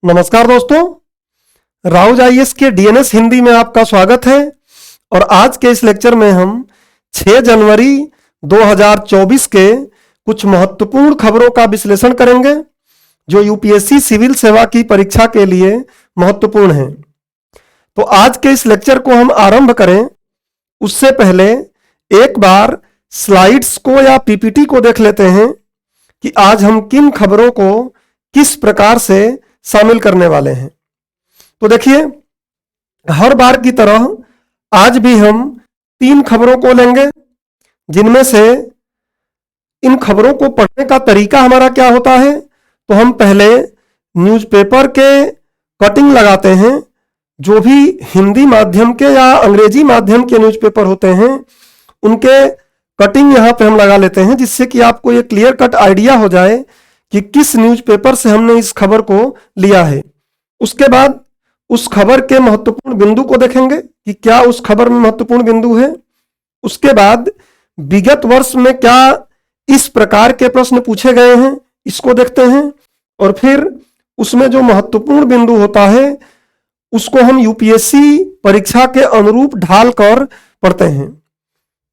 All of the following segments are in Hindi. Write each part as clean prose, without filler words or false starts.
नमस्कार दोस्तों, राउज आईएएस के डीएनएस हिंदी में आपका स्वागत है। और आज के इस लेक्चर में हम 6 जनवरी 2024 के कुछ महत्वपूर्ण खबरों का विश्लेषण करेंगे जो यूपीएससी सिविल सेवा की परीक्षा के लिए महत्वपूर्ण हैं। तो आज के इस लेक्चर को हम आरंभ करें उससे पहले एक बार स्लाइड्स को या पीपीटी को देख लेते हैं कि आज हम किन खबरों को किस प्रकार से शामिल करने वाले हैं। तो देखिए, हर बार की तरह आज भी हम 3 खबरों को लेंगे, जिनमें से इन खबरों को पढ़ने का तरीका हमारा क्या होता है। तो हम पहले न्यूज़पेपर के कटिंग लगाते हैं, जो भी हिंदी माध्यम के या अंग्रेजी माध्यम के न्यूज़पेपर होते हैं उनके कटिंग यहाँ पे हम लगा लेते हैं, जिससे कि आपको ये क्लियर कट आइडिया हो जाए कि किस न्यूज़पेपर से हमने इस खबर को लिया है। उसके बाद उस खबर के महत्वपूर्ण बिंदु को देखेंगे कि क्या उस खबर में महत्वपूर्ण बिंदु है। उसके बाद विगत वर्ष में क्या इस प्रकार के प्रश्न पूछे गए हैं, इसको देखते हैं। और फिर उसमें जो महत्वपूर्ण बिंदु होता है उसको हम यूपीएससी परीक्षा के अनुरूप ढाल कर पढ़ते हैं।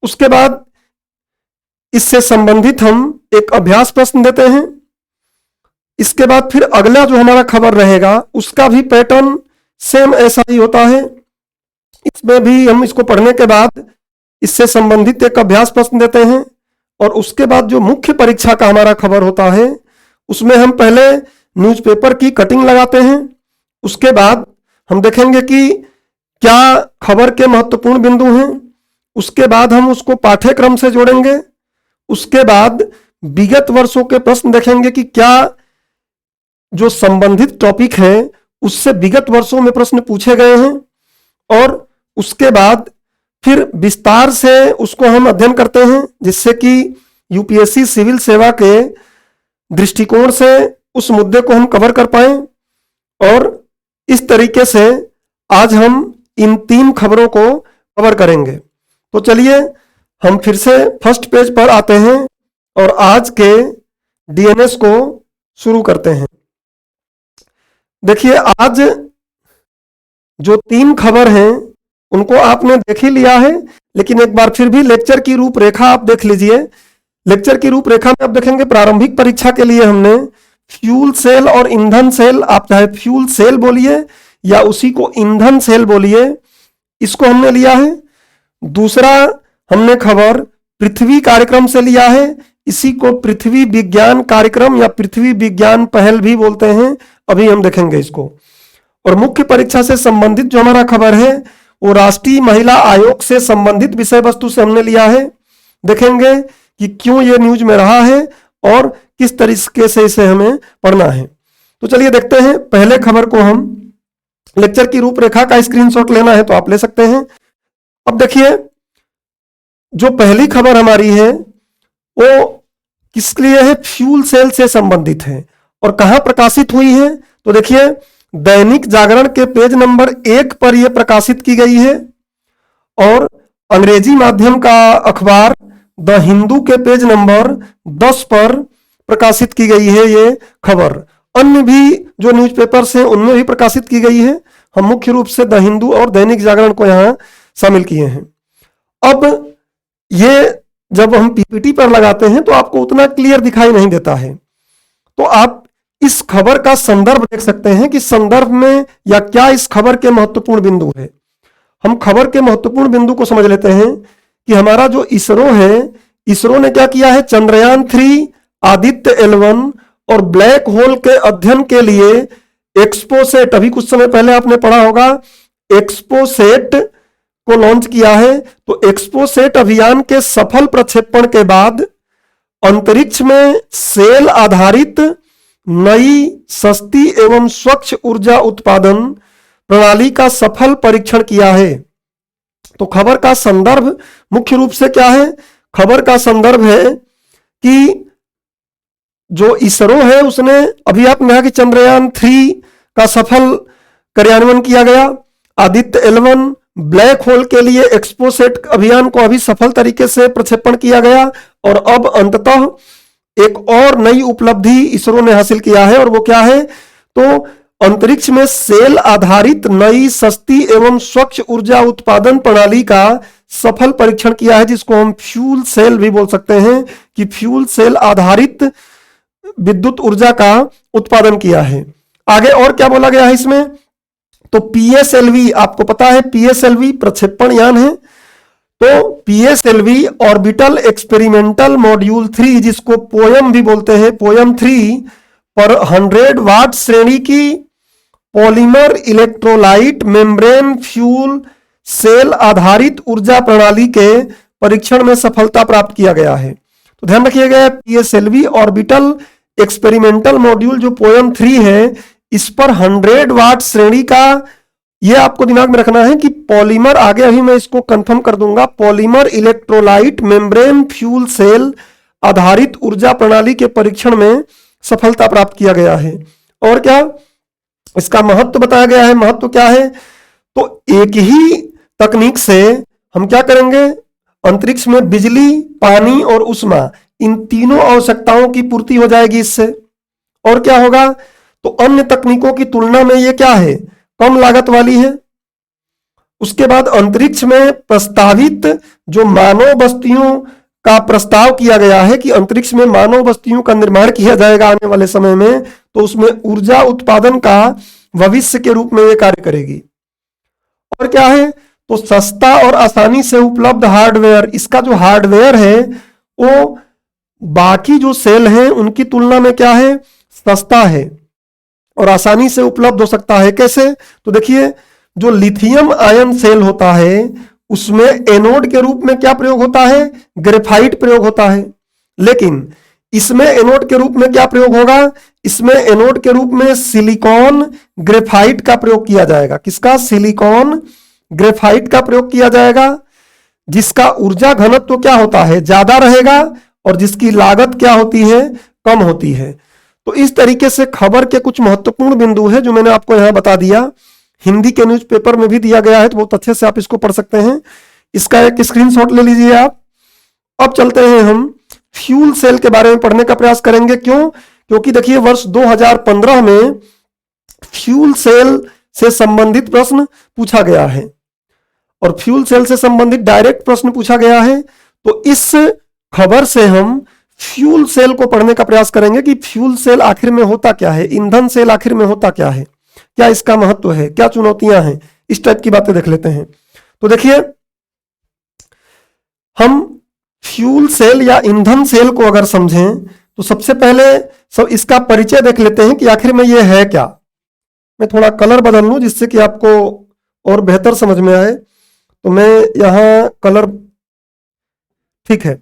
उसके बाद इससे संबंधित हम एक अभ्यास प्रश्न देते हैं। इसके बाद फिर अगला जो हमारा खबर रहेगा उसका भी पैटर्न सेम ऐसा ही होता है। इसमें भी हम इसको पढ़ने के बाद इससे संबंधित एक अभ्यास प्रश्न देते हैं। और उसके बाद जो मुख्य परीक्षा का हमारा खबर होता है उसमें हम पहले न्यूज़पेपर की कटिंग लगाते हैं। उसके बाद हम देखेंगे कि क्या खबर के महत्वपूर्ण बिंदु हैं। उसके बाद हम उसको पाठ्यक्रम से जोड़ेंगे। उसके बाद विगत वर्षों के प्रश्न देखेंगे कि क्या जो संबंधित टॉपिक है उससे विगत वर्षों में प्रश्न पूछे गए हैं। और उसके बाद फिर विस्तार से उसको हम अध्ययन करते हैं, जिससे कि यूपीएससी सिविल सेवा के दृष्टिकोण से उस मुद्दे को हम कवर कर पाएं। और इस तरीके से आज हम इन 3 खबरों को कवर करेंगे। तो चलिए हम फिर से फर्स्ट पेज पर आते हैं और आज के डीएनएस को शुरू करते हैं। देखिए, आज जो 3 खबर हैं उनको आपने देख ही लिया है, लेकिन एक बार फिर भी लेक्चर की रूपरेखा आप देख लीजिए। लेक्चर की रूपरेखा में आप देखेंगे प्रारंभिक परीक्षा के लिए हमने फ्यूल सेल और ईंधन सेल, आप चाहे फ्यूल सेल बोलिए या उसी को ईंधन सेल बोलिए, इसको हमने लिया है। दूसरा हमने खबर पृथ्वी कार्यक्रम से लिया है, इसी को पृथ्वी विज्ञान कार्यक्रम या पृथ्वी विज्ञान पहल भी बोलते हैं, अभी हम देखेंगे इसको। और मुख्य परीक्षा से संबंधित जो हमारा खबर है वो राष्ट्रीय महिला आयोग से संबंधित विषय वस्तु से हमने लिया है। देखेंगे कि क्यों ये न्यूज में रहा है और किस तरीके से इसे हमें पढ़ना है। तो चलिए देखते हैं पहले खबर को। हम लेक्चर की रूपरेखा का स्क्रीनशॉट लेना है तो आप ले सकते हैं। अब देखिए, जो पहली खबर हमारी है वो किसके लिए है, फ्यूल सेल से संबंधित है। और कहां प्रकाशित हुई है, तो देखिए दैनिक जागरण के पेज नंबर 1 पर यह प्रकाशित की गई है। और अंग्रेजी माध्यम का अखबार द हिंदू के पेज नंबर 10 पर प्रकाशित की गई है ये खबर। अन्य भी जो न्यूज़पेपर्स हैं उनमें भी प्रकाशित की गई है। हम मुख्य रूप से द हिंदू और दैनिक जागरण को यहां शामिल किए हैं। अब ये जब हम पीपीटी पर लगाते हैं तो आपको उतना क्लियर दिखाई नहीं देता है, तो आप इस खबर का संदर्भ देख सकते हैं कि संदर्भ में या क्या इस खबर के महत्वपूर्ण बिंदु है। हम खबर के महत्वपूर्ण बिंदु को समझ लेते हैं कि हमारा जो इसरो है, इसरो ने क्या किया है, चंद्रयान 3, आदित्य L1 और ब्लैक होल के अध्ययन के लिए एक्सपोसेट, अभी कुछ समय पहले आपने पढ़ा होगा, एक्सपोसेट को लॉन्च किया है। तो एक्सपोसेट अभियान के सफल प्रक्षेपण के बाद अंतरिक्ष में सेल आधारित नई सस्ती एवं स्वच्छ ऊर्जा उत्पादन प्रणाली का सफल परीक्षण किया है। तो खबर का संदर्भ मुख्य रूप से क्या है, खबर का संदर्भ है कि जो इसरो है उसने, अभी आपने कहा कि चंद्रयान 3 का सफल कार्यान्वयन किया गया, आदित्य L1 ब्लैक होल के लिए एक्सपोसेट अभियान को अभी सफल तरीके से प्रक्षेपण किया गया। और अब अंततः एक और नई उपलब्धि इसरो ने हासिल किया है, और वो क्या है, तो अंतरिक्ष में सेल आधारित नई सस्ती एवं स्वच्छ ऊर्जा उत्पादन प्रणाली का सफल परीक्षण किया है, जिसको हम फ्यूल सेल भी बोल सकते हैं कि फ्यूल सेल आधारित विद्युत ऊर्जा का उत्पादन किया है। आगे और क्या बोला गया है इसमें, तो पीएसएलवी, आपको पता है पीएसएलवी प्रक्षेपण यान है, तो पीएसएलवी ऑर्बिटल एक्सपेरिमेंटल मॉड्यूल 3, जिसको पोयम भी बोलते हैं, पोयम 3 पर 100 वाट श्रेणी की polymer electrolyte membrane fuel cell आधारित ऊर्जा प्रणाली के परीक्षण में सफलता प्राप्त किया गया है। तो ध्यान रखिएगा, पीएसएलवी ऑर्बिटल एक्सपेरिमेंटल मॉड्यूल जो पोयम 3 है, इस पर 100 वाट श्रेणी का, ये आपको दिमाग में रखना है कि पॉलीमर, आगे अभी मैं इसको कंफर्म कर दूंगा, polymer electrolyte membrane fuel cell आधारित ऊर्जा प्रणाली के परीक्षण में सफलता प्राप्त किया गया है। और क्या इसका महत्व बताया गया है, महत्व क्या है, तो एक ही तकनीक से हम क्या करेंगे, अंतरिक्ष में बिजली, पानी और ऊष्मा, इन तीनों आवश्यकताओं की पूर्ति हो जाएगी इससे। और क्या होगा, तो अन्य तकनीकों की तुलना में ये क्या है, कम लागत वाली है। उसके बाद अंतरिक्ष में प्रस्तावित जो मानव बस्तियों का प्रस्ताव किया गया है कि अंतरिक्ष में मानव बस्तियों का निर्माण किया जाएगा आने वाले समय में, तो उसमें ऊर्जा उत्पादन का भविष्य के रूप में ये कार्य करेगी। और क्या है, तो सस्ता और आसानी से उपलब्ध हार्डवेयर, इसका जो हार्डवेयर है वो बाकी जो सेल हैं उनकी तुलना में क्या है, सस्ता है और आसानी से उपलब्ध हो सकता है। कैसे, तो देखिए जो लिथियम आयन सेल होता है उसमें एनोड के रूप में क्या प्रयोग होता है, ग्रेफाइट प्रयोग होता है, लेकिन इसमें एनोड के रूप में क्या प्रयोग होगा, इसमें एनोड के रूप में सिलिकॉन ग्रेफाइट का प्रयोग किया जाएगा। किसका, सिलिकॉन ग्रेफाइट का प्रयोग किया जाएगा, जिसका ऊर्जा घनत्व क्या होता है, ज्यादा रहेगा और जिसकी लागत क्या होती है, कम होती है। तो इस तरीके से खबर के कुछ महत्वपूर्ण बिंदु है जो मैंने आपको यहां बता दिया। हिंदी के न्यूज़पेपर में भी दिया गया है, तो बहुत अच्छे से आप इसको पढ़ सकते हैं। इसका एक स्क्रीनशॉट ले लीजिए आप। अब चलते हैं हम फ्यूल सेल के बारे में पढ़ने का प्रयास करेंगे। क्यों, क्योंकि देखिए वर्ष 2015 में फ्यूल सेल से संबंधित प्रश्न पूछा गया है और फ्यूल सेल से संबंधित डायरेक्ट प्रश्न पूछा गया है। तो इस खबर से हम फ्यूल सेल को पढ़ने का प्रयास करेंगे कि फ्यूल सेल आखिर में होता क्या है, ईंधन सेल आखिर में होता क्या है, क्या इसका महत्व है, क्या चुनौतियां हैं, इस टाइप की बातें देख लेते हैं। तो देखिए हम फ्यूल सेल या ईंधन सेल को अगर समझें तो सबसे पहले सब इसका परिचय देख लेते हैं कि आखिर में यह है क्या। मैं थोड़ा कलर बदल लूं जिससे कि आपको और बेहतर समझ में आए, तो मैं यहां कलर, ठीक है।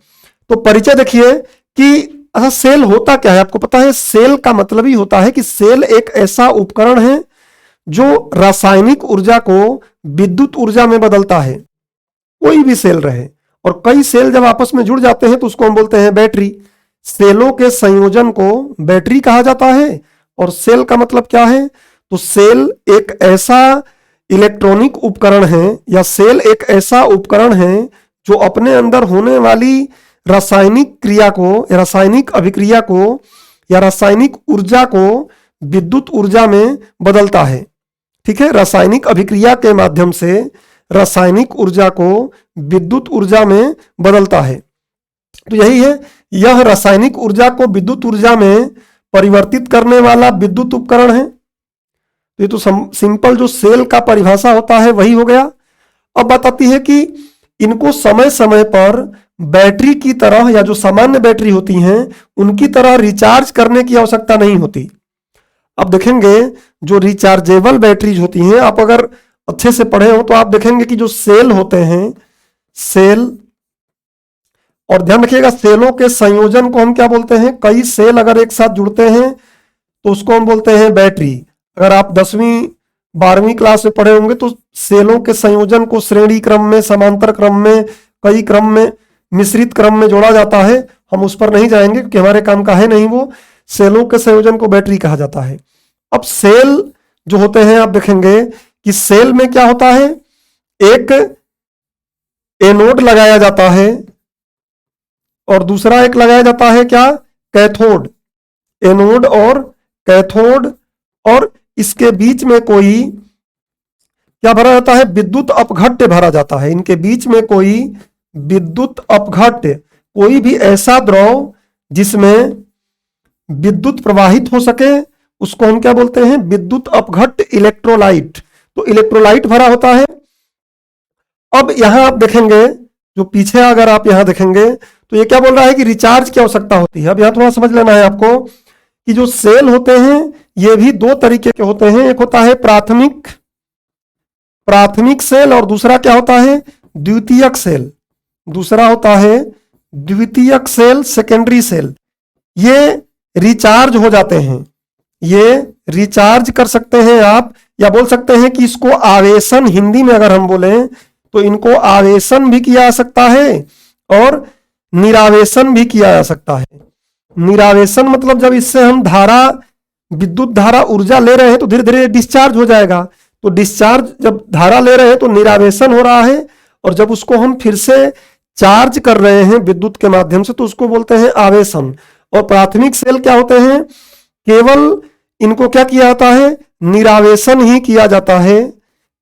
तो परिचय देखिए कि अच्छा सेल होता क्या है। आपको पता है सेल का मतलब ही होता है कि सेल एक ऐसा उपकरण है जो रासायनिक ऊर्जा को विद्युत ऊर्जा में बदलता है। कोई भी सेल रहे, और कई सेल जब आपस में जुड़ जाते हैं तो उसको हम बोलते हैं बैटरी। सेलों के संयोजन को बैटरी कहा जाता है। और सेल का मतलब क्या है, तो सेल एक ऐसा इलेक्ट्रॉनिक उपकरण है या सेल एक ऐसा उपकरण है जो अपने अंदर होने वाली रासायनिक क्रिया को, रासायनिक अभिक्रिया को या रासायनिक ऊर्जा को विद्युत ऊर्जा में बदलता है। ठीक है, रासायनिक अभिक्रिया के माध्यम से रासायनिक ऊर्जा को विद्युत ऊर्जा में बदलता है। तो यही है, यह रासायनिक ऊर्जा को विद्युत ऊर्जा में परिवर्तित करने वाला विद्युत उपकरण है। तो ये तो सिंपल जो सेल का परिभाषा होता है वही हो गया। अब बात आती है कि इनको समय समय पर बैटरी की तरह या जो सामान्य बैटरी होती हैं उनकी तरह रिचार्ज करने की आवश्यकता नहीं होती। अब देखेंगे जो रिचार्जेबल बैटरीज होती हैं, आप अगर अच्छे से पढ़े हो तो आप देखेंगे कि जो सेल होते हैं, सेल, और ध्यान रखिएगा सेलों के संयोजन को हम क्या बोलते हैं, कई सेल अगर एक साथ जुड़ते हैं तो उसको हम बोलते हैं बैटरी। अगर आप 10वीं 12वीं क्लास में पढ़े होंगे तो सेलों के संयोजन को श्रेणी क्रम में, समांतर क्रम में, कई क्रम में, मिश्रित क्रम में जोड़ा जाता है। हम उस पर नहीं जाएंगे क्योंकि हमारे काम का है नहीं वो। सेलों के संयोजन को बैटरी कहा जाता है। अब सेल जो होते हैं आप देखेंगे कि सेल में क्या होता है, एक एनोड लगाया जाता है और दूसरा एक लगाया जाता है क्या, कैथोड। एनोड और कैथोड, और इसके बीच में कोई क्या भरा जाता है, विद्युत अपघट्य भरा जाता है। इनके बीच में कोई विद्युत अपघट्य, कोई भी ऐसा द्रव जिसमें विद्युत प्रवाहित हो सके, उसको हम क्या बोलते हैं, विद्युत अपघट्य इलेक्ट्रोलाइट। तो इलेक्ट्रोलाइट भरा होता है। अब यहां आप देखेंगे, जो पीछे अगर आप यहां देखेंगे तो ये क्या बोल रहा है कि रिचार्ज की आवश्यकता होती है। अब यहां थोड़ा समझ लेना है आपको कि जो सेल होते हैं ये भी दो तरीके के होते हैं। एक होता है प्राथमिक सेल और दूसरा क्या होता है, द्वितीयक सेल। दूसरा होता है द्वितीयक सेल, सेकेंडरी सेल। ये रिचार्ज हो जाते हैं, ये रिचार्ज कर सकते हैं आप, या बोल सकते हैं कि इसको आवेशन, हिंदी में अगर हम बोलें तो इनको आवेशन भी किया जा सकता है और निरावेशन भी किया जा सकता है। निरावेशन मतलब जब इससे हम धारा, विद्युत धारा, ऊर्जा ले रहे हैं तो धीरे धीरे डिस्चार्ज हो जाएगा। तो डिस्चार्ज, जब धारा ले रहे हैं तो निरावेशन हो रहा है, और जब उसको हम फिर से चार्ज कर रहे हैं विद्युत के माध्यम से तो उसको बोलते हैं आवेशन। और प्राथमिक सेल क्या होते हैं, केवल इनको क्या किया जाता है, निरावेशन ही किया जाता है।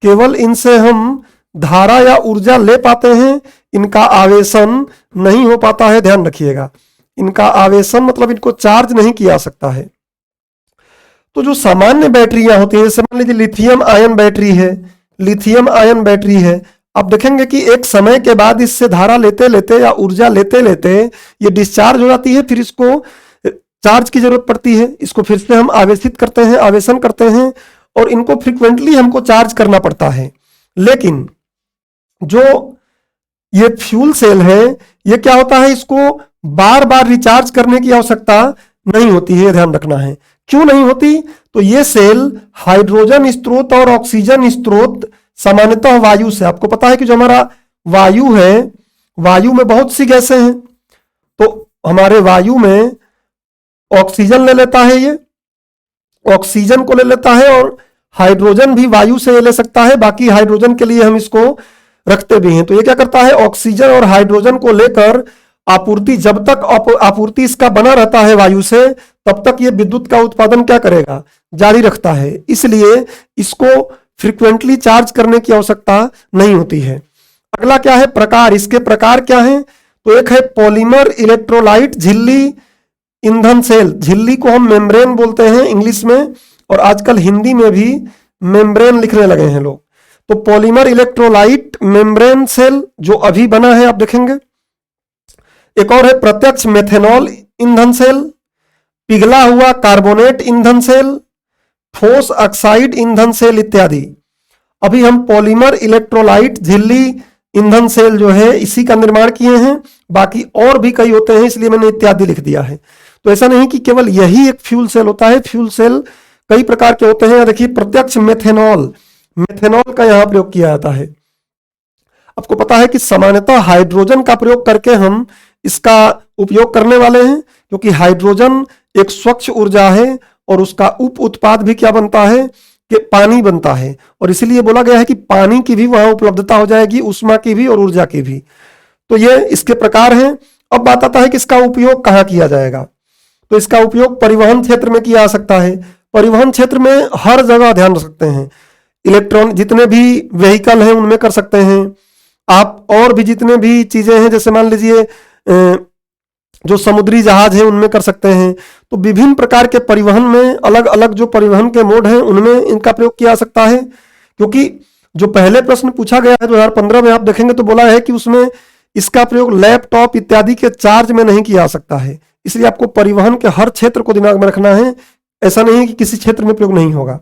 केवल इनसे हम धारा या ऊर्जा ले पाते हैं, इनका आवेशन नहीं हो पाता है, ध्यान रखिएगा। इनका आवेशन मतलब इनको चार्ज नहीं किया सकता है। तो जो सामान्य बैटरियां होती हैं, जैसे मान लीजिए लिथियम आयन बैटरी है, लिथियम आयन बैटरी है, आप देखेंगे कि एक समय के बाद इससे धारा लेते लेते या ऊर्जा लेते लेते ये डिस्चार्ज हो जाती है, फिर इसको चार्ज की जरूरत पड़ती है, इसको फिर से हम आवेशित करते हैं, आवेशन करते हैं, और इनको फ्रीक्वेंटली हमको चार्ज करना पड़ता है। लेकिन जो ये फ्यूल सेल है, ये क्या होता है, इसको बार बार रिचार्ज करने की आवश्यकता नहीं होती है, ध्यान रखना है। क्यों नहीं होती, तो ये सेल हाइड्रोजन स्रोत और ऑक्सीजन स्रोत सामान्यतः वायु से, आपको पता है कि जो हमारा वायु है, वायु में बहुत सी गैसें हैं, तो हमारे वायु में ऑक्सीजन ले लेता है, ये ऑक्सीजन को ले लेता है, और हाइड्रोजन भी वायु से ले सकता है, बाकी हाइड्रोजन के लिए हम इसको रखते भी हैं। तो ये क्या करता है, ऑक्सीजन और हाइड्रोजन को लेकर आपूर्ति, जब तक आपूर्ति इसका बना रहता है वायु से, तब तक ये विद्युत का उत्पादन क्या करेगा, जारी रखता है। इसलिए इसको फ्रीक्वेंटली चार्ज करने की आवश्यकता नहीं होती है। अगला क्या है, प्रकार। इसके प्रकार क्या है, तो एक है पॉलीमर इलेक्ट्रोलाइट झिल्ली ईंधन सेल। झिल्ली को हम मेम्ब्रेन बोलते हैं इंग्लिश में, और आजकल हिंदी में भी मेम्ब्रेन लिखने लगे हैं लोग। तो पॉलीमर इलेक्ट्रोलाइट मेम्ब्रेन सेल जो अभी बना है, आप देखेंगे। एक और है प्रत्यक्ष मेथेनॉल ईंधन सेल, पिघला हुआ कार्बोनेट ईंधन सेल, ठोस ऑक्साइड ईंधन सेल इत्यादि। अभी हम पॉलीमर इलेक्ट्रोलाइट झिल्ली ईंधन सेल जो है इसी का निर्माण किए हैं, बाकी और भी कई होते हैं, इसलिए मैंने इत्यादि लिख दिया है। तो ऐसा नहीं कि केवल यही एक फ्यूल सेल होता है, फ्यूल सेल कई प्रकार के होते हैं। देखिए प्रत्यक्ष मेथेनॉल, मेथेनॉल का यहां प्रयोग किया जाता है। आपको पता है कि सामान्यतः हाइड्रोजन का प्रयोग करके हम इसका उपयोग करने वाले हैं, क्योंकि हाइड्रोजन एक स्वच्छ ऊर्जा है और उसका उप उत्पाद भी क्या बनता है कि पानी बनता है, और इसलिए बोला गया है कि पानी की भी वहां उपलब्धता हो जाएगी, ऊष्मा की भी और ऊर्जा की भी। तो ये इसके प्रकार हैं। अब बात आता है कि इसका उपयोग कहाँ किया जाएगा। तो इसका उपयोग परिवहन क्षेत्र में किया जा सकता है। परिवहन क्षेत्र में हर जगह ध्यान रख सकते हैं, इलेक्ट्रॉन जितने भी व्हीकल हैं उनमें कर सकते हैं आप, और भी जितने भी चीजें हैं, जैसे मान लीजिए जो समुद्री जहाज है उनमें कर सकते हैं। तो विभिन्न प्रकार के परिवहन में अलग अलग जो परिवहन के मोड हैं उनमें इनका प्रयोग किया जा सकता है। क्योंकि जो पहले प्रश्न पूछा गया है 2015 में, आप देखेंगे तो बोला है कि उसमें इसका प्रयोग लैपटॉप इत्यादि के चार्ज में नहीं किया जा सकता है। इसलिए आपको परिवहन के हर क्षेत्र को दिमाग में रखना है, ऐसा नहीं है कि किसी क्षेत्र में प्रयोग नहीं होगा।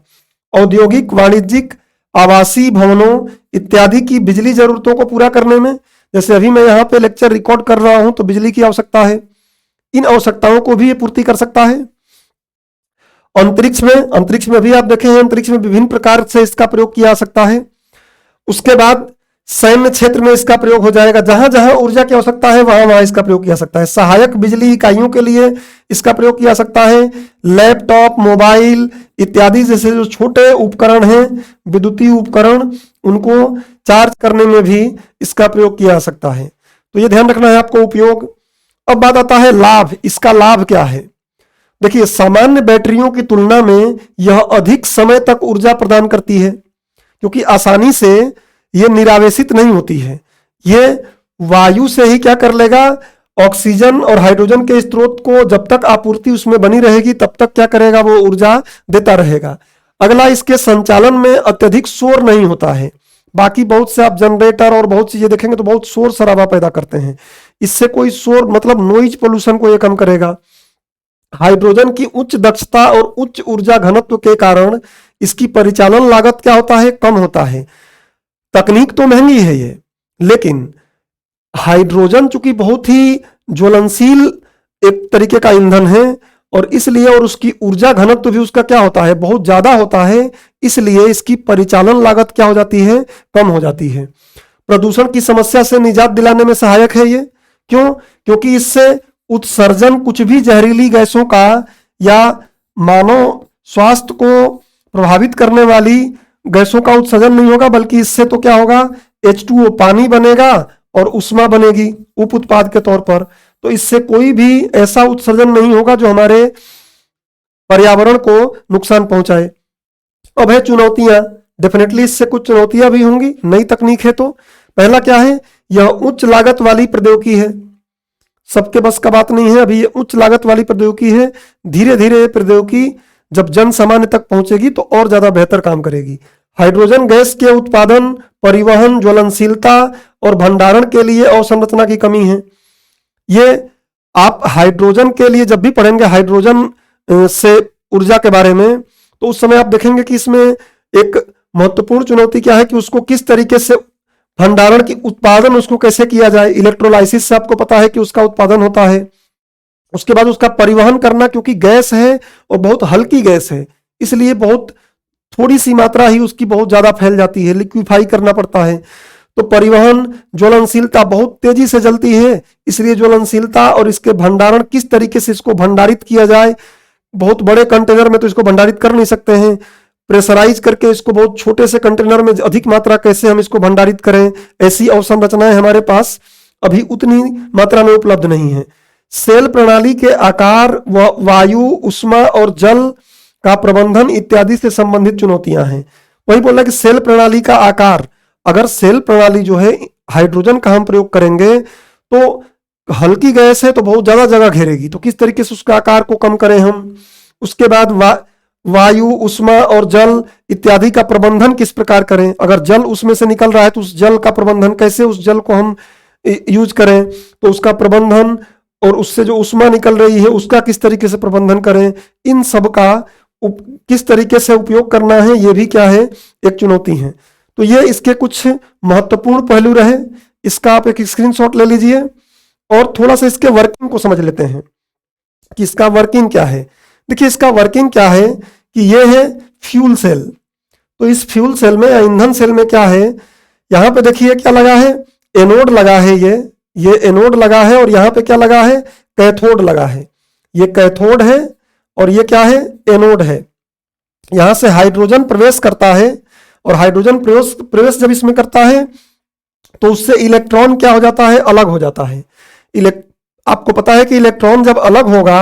औद्योगिक, वाणिज्यिक, आवासीय भवनों इत्यादि की बिजली जरूरतों को पूरा करने में, जैसे अभी मैं यहाँ पे लेक्चर रिकॉर्ड कर रहा हूं तो बिजली की आवश्यकता है, इन आवश्यकताओं को भी ये पूर्ति कर सकता है। अंतरिक्ष में भी आप देखें हैं, अंतरिक्ष में विभिन्न प्रकार से इसका प्रयोग किया जा सकता है। उसके बाद सैन्य क्षेत्र में इसका प्रयोग हो जाएगा, जहां जहां ऊर्जा की आवश्यकता है वहां वहां इसका प्रयोग किया जा सकता है। सहायक बिजली इकाइयों के लिए इसका प्रयोग किया जा सकता है। लैपटॉप, मोबाइल इत्यादि जैसे जो छोटे उपकरण हैं, विद्युतीय उपकरण, उनको चार्ज करने में भी इसका प्रयोग किया जा सकता है। तो ये ध्यान रखना है आपको उपयोग। अब बात आता है लाभ। इसका लाभ क्या है, देखिए सामान्य बैटरियों की तुलना में यह अधिक समय तक ऊर्जा प्रदान करती है, क्योंकि आसानी से यह निरावेशित नहीं होती है। यह वायु से ही क्या कर लेगा, ऑक्सीजन और हाइड्रोजन के स्रोत को जब तक आपूर्ति उसमें बनी रहेगी तब तक क्या करेगा, वो ऊर्जा देता रहेगा। अगला, इसके संचालन में अत्यधिक शोर नहीं होता है। बाकी बहुत से आप जनरेटर और बहुत चीजें देखेंगे तो बहुत शोर शराबा पैदा करते हैं, इससे कोई शोर मतलब नॉइज पोल्यूशन को यह कम करेगा। हाइड्रोजन की उच्च दक्षता और उच्च ऊर्जा घनत्व के कारण इसकी परिचालन लागत क्या होता है, कम होता है। तकनीक तो महंगी है ये, लेकिन हाइड्रोजन चूंकि बहुत ही ज्वलनशील एक तरीके का ईंधन है और इसलिए, और उसकी ऊर्जा घनत्व भी उसका क्या होता है, बहुत ज्यादा होता है, इसलिए इसकी परिचालन लागत क्या हो जाती है, कम हो जाती है। प्रदूषण की समस्या से निजात दिलाने में सहायक है ये। क्यों? क्योंकि इससे उत्सर्जन कुछ भी जहरीली गैसों का या मानव स्वास्थ्य को प्रभावित करने वाली गैसों का उत्सर्जन नहीं होगा, बल्कि इससे तो क्या होगा, H2O पानी बनेगा और ऊष्मा बनेगी उप उत्पाद के तौर पर। तो इससे कोई भी ऐसा उत्सर्जन नहीं होगा जो हमारे पर्यावरण को नुकसान पहुंचाए। अब है चुनौतियां, डेफिनेटली इससे कुछ चुनौतियां भी होंगी, नई तकनीक है तो। पहला क्या है, यह उच्च लागत वाली प्रौद्योगिकी है, सबके बस का बात नहीं है। अभी ये उच्च लागत वाली प्रौद्योगिकी है, धीरे धीरे ये प्रौद्योगिकी जब जन सामान्य तक पहुंचेगी तो और ज्यादा बेहतर काम करेगी। हाइड्रोजन गैस के उत्पादन, परिवहन, ज्वलनशीलता और भंडारण के लिए अवसंरचना की कमी है। ये आप हाइड्रोजन के लिए जब भी पढ़ेंगे हाइड्रोजन से ऊर्जा के बारे में, तो उस समय आप देखेंगे कि इसमें एक महत्वपूर्ण चुनौती क्या है कि उसको किस तरीके से भंडारण की उत्पादन उसको कैसे किया जाए। इलेक्ट्रोलाइसिस से आपको पता है कि उसका उत्पादन होता है, उसके बाद उसका परिवहन करना, क्योंकि गैस है और बहुत हल्की गैस है, इसलिए बहुत थोड़ी सी मात्रा ही उसकी बहुत ज्यादा फैल जाती है, लिक्विफाई करना पड़ता है। तो परिवहन, ज्वलनशीलता, बहुत तेजी से जलती है, इसलिए ज्वलनशीलता और इसके भंडारण, किस तरीके से इसको भंडारित किया जाए। बहुत बड़े कंटेनर में तो इसको भंडारित कर नहीं सकते हैं, प्रेशराइज करके इसको बहुत छोटे से कंटेनर में अधिक मात्रा कैसे हम इसको भंडारित करें, ऐसी अवसंरचनाएं हमारे पास अभी उतनी मात्रा में उपलब्ध नहीं है। सेल प्रणाली के आकार, वायु, ऊष्मा और जल का प्रबंधन इत्यादि से संबंधित चुनौतियां हैं। वही बोला कि सेल प्रणाली का आकार, अगर सेल प्रणाली जो है हाइड्रोजन का हम प्रयोग करेंगे तो हल्की गैस है तो बहुत ज्यादा जगह घेरेगी, तो किस तरीके से उसका आकार को कम करें हम। उसके बाद वायु, ऊष्मा और जल इत्यादि का प्रबंधन किस प्रकार करें। अगर जल उसमें से निकल रहा है तो उस जल का प्रबंधन कैसे, उस जल को हम यूज करें, तो उसका प्रबंधन, और उससे जो ऊष्मा निकल रही है उसका किस तरीके से प्रबंधन करें, इन सब का किस तरीके से उपयोग करना है, ये भी क्या है, एक चुनौती है। तो ये इसके कुछ महत्वपूर्ण पहलू रहे। इसका आप एक स्क्रीनशॉट ले लीजिए और थोड़ा सा इसके वर्किंग को समझ लेते हैं कि इसका वर्किंग क्या है। देखिए इसका वर्किंग क्या है कि ये है फ्यूल सेल। तो इस फ्यूल सेल में या ईंधन सेल में क्या है, यहां पे देखिए क्या लगा है, एनोड लगा है, ये एनोड लगा है, और यहां पे क्या लगा है, कैथोड लगा है। ये कैथोड है और ये क्या है, एनोड है। यहां से हाइड्रोजन प्रवेश करता है और हाइड्रोजन प्रवेश जब इसमें करता है तो उससे इलेक्ट्रॉन क्या हो जाता है, अलग हो जाता है। आपको पता है कि इलेक्ट्रॉन जब अलग होगा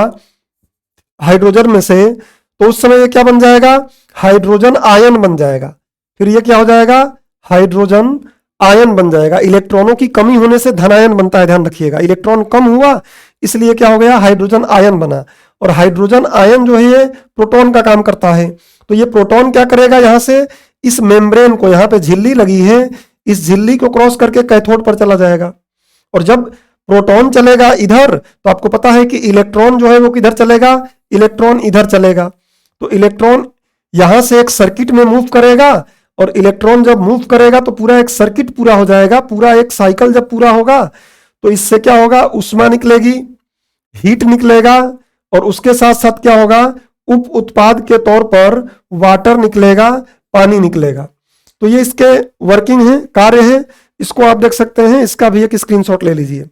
हाइड्रोजन में से तो उस समय ये क्या बन जाएगा, हाइड्रोजन आयन बन जाएगा। फिर ये क्या हो जाएगा, हाइड्रोजन आयन बन जाएगा। इलेक्ट्रॉनों की कमी होने से धनायन बनता है, ध्यान रखिएगा। इलेक्ट्रॉन कम हुआ इसलिए क्या हो गया, हाइड्रोजन आयन बना। और हाइड्रोजन आयन जो है ये प्रोटॉन का काम करता है। तो ये प्रोटॉन क्या करेगा, यहां से इस मेम्ब्रेन को, यहां पे झिल्ली लगी है, इस झिल्ली को क्रॉस करके कैथोड पर चला जाएगा। और जब प्रोटॉन चलेगा इधर तो आपको पता है कि इलेक्ट्रॉन जो है वो किधर चलेगा, इलेक्ट्रॉन इधर चलेगा। तो इलेक्ट्रॉन यहां से एक सर्किट में मूव करेगा और इलेक्ट्रॉन जब मूव करेगा तो पूरा एक सर्किट पूरा हो जाएगा, पूरा एक साइकिल जब पूरा होगा तो इससे क्या होगा, ऊष्मा निकलेगी, हीट निकलेगा, और उसके साथ साथ क्या होगा, उप उत्पाद के तौर पर वाटर निकलेगा, पानी निकलेगा। तो ये इसके वर्किंग है, कार्य है, इसको आप देख सकते हैं। इसका भी एक स्क्रीनशॉट ले लीजिए।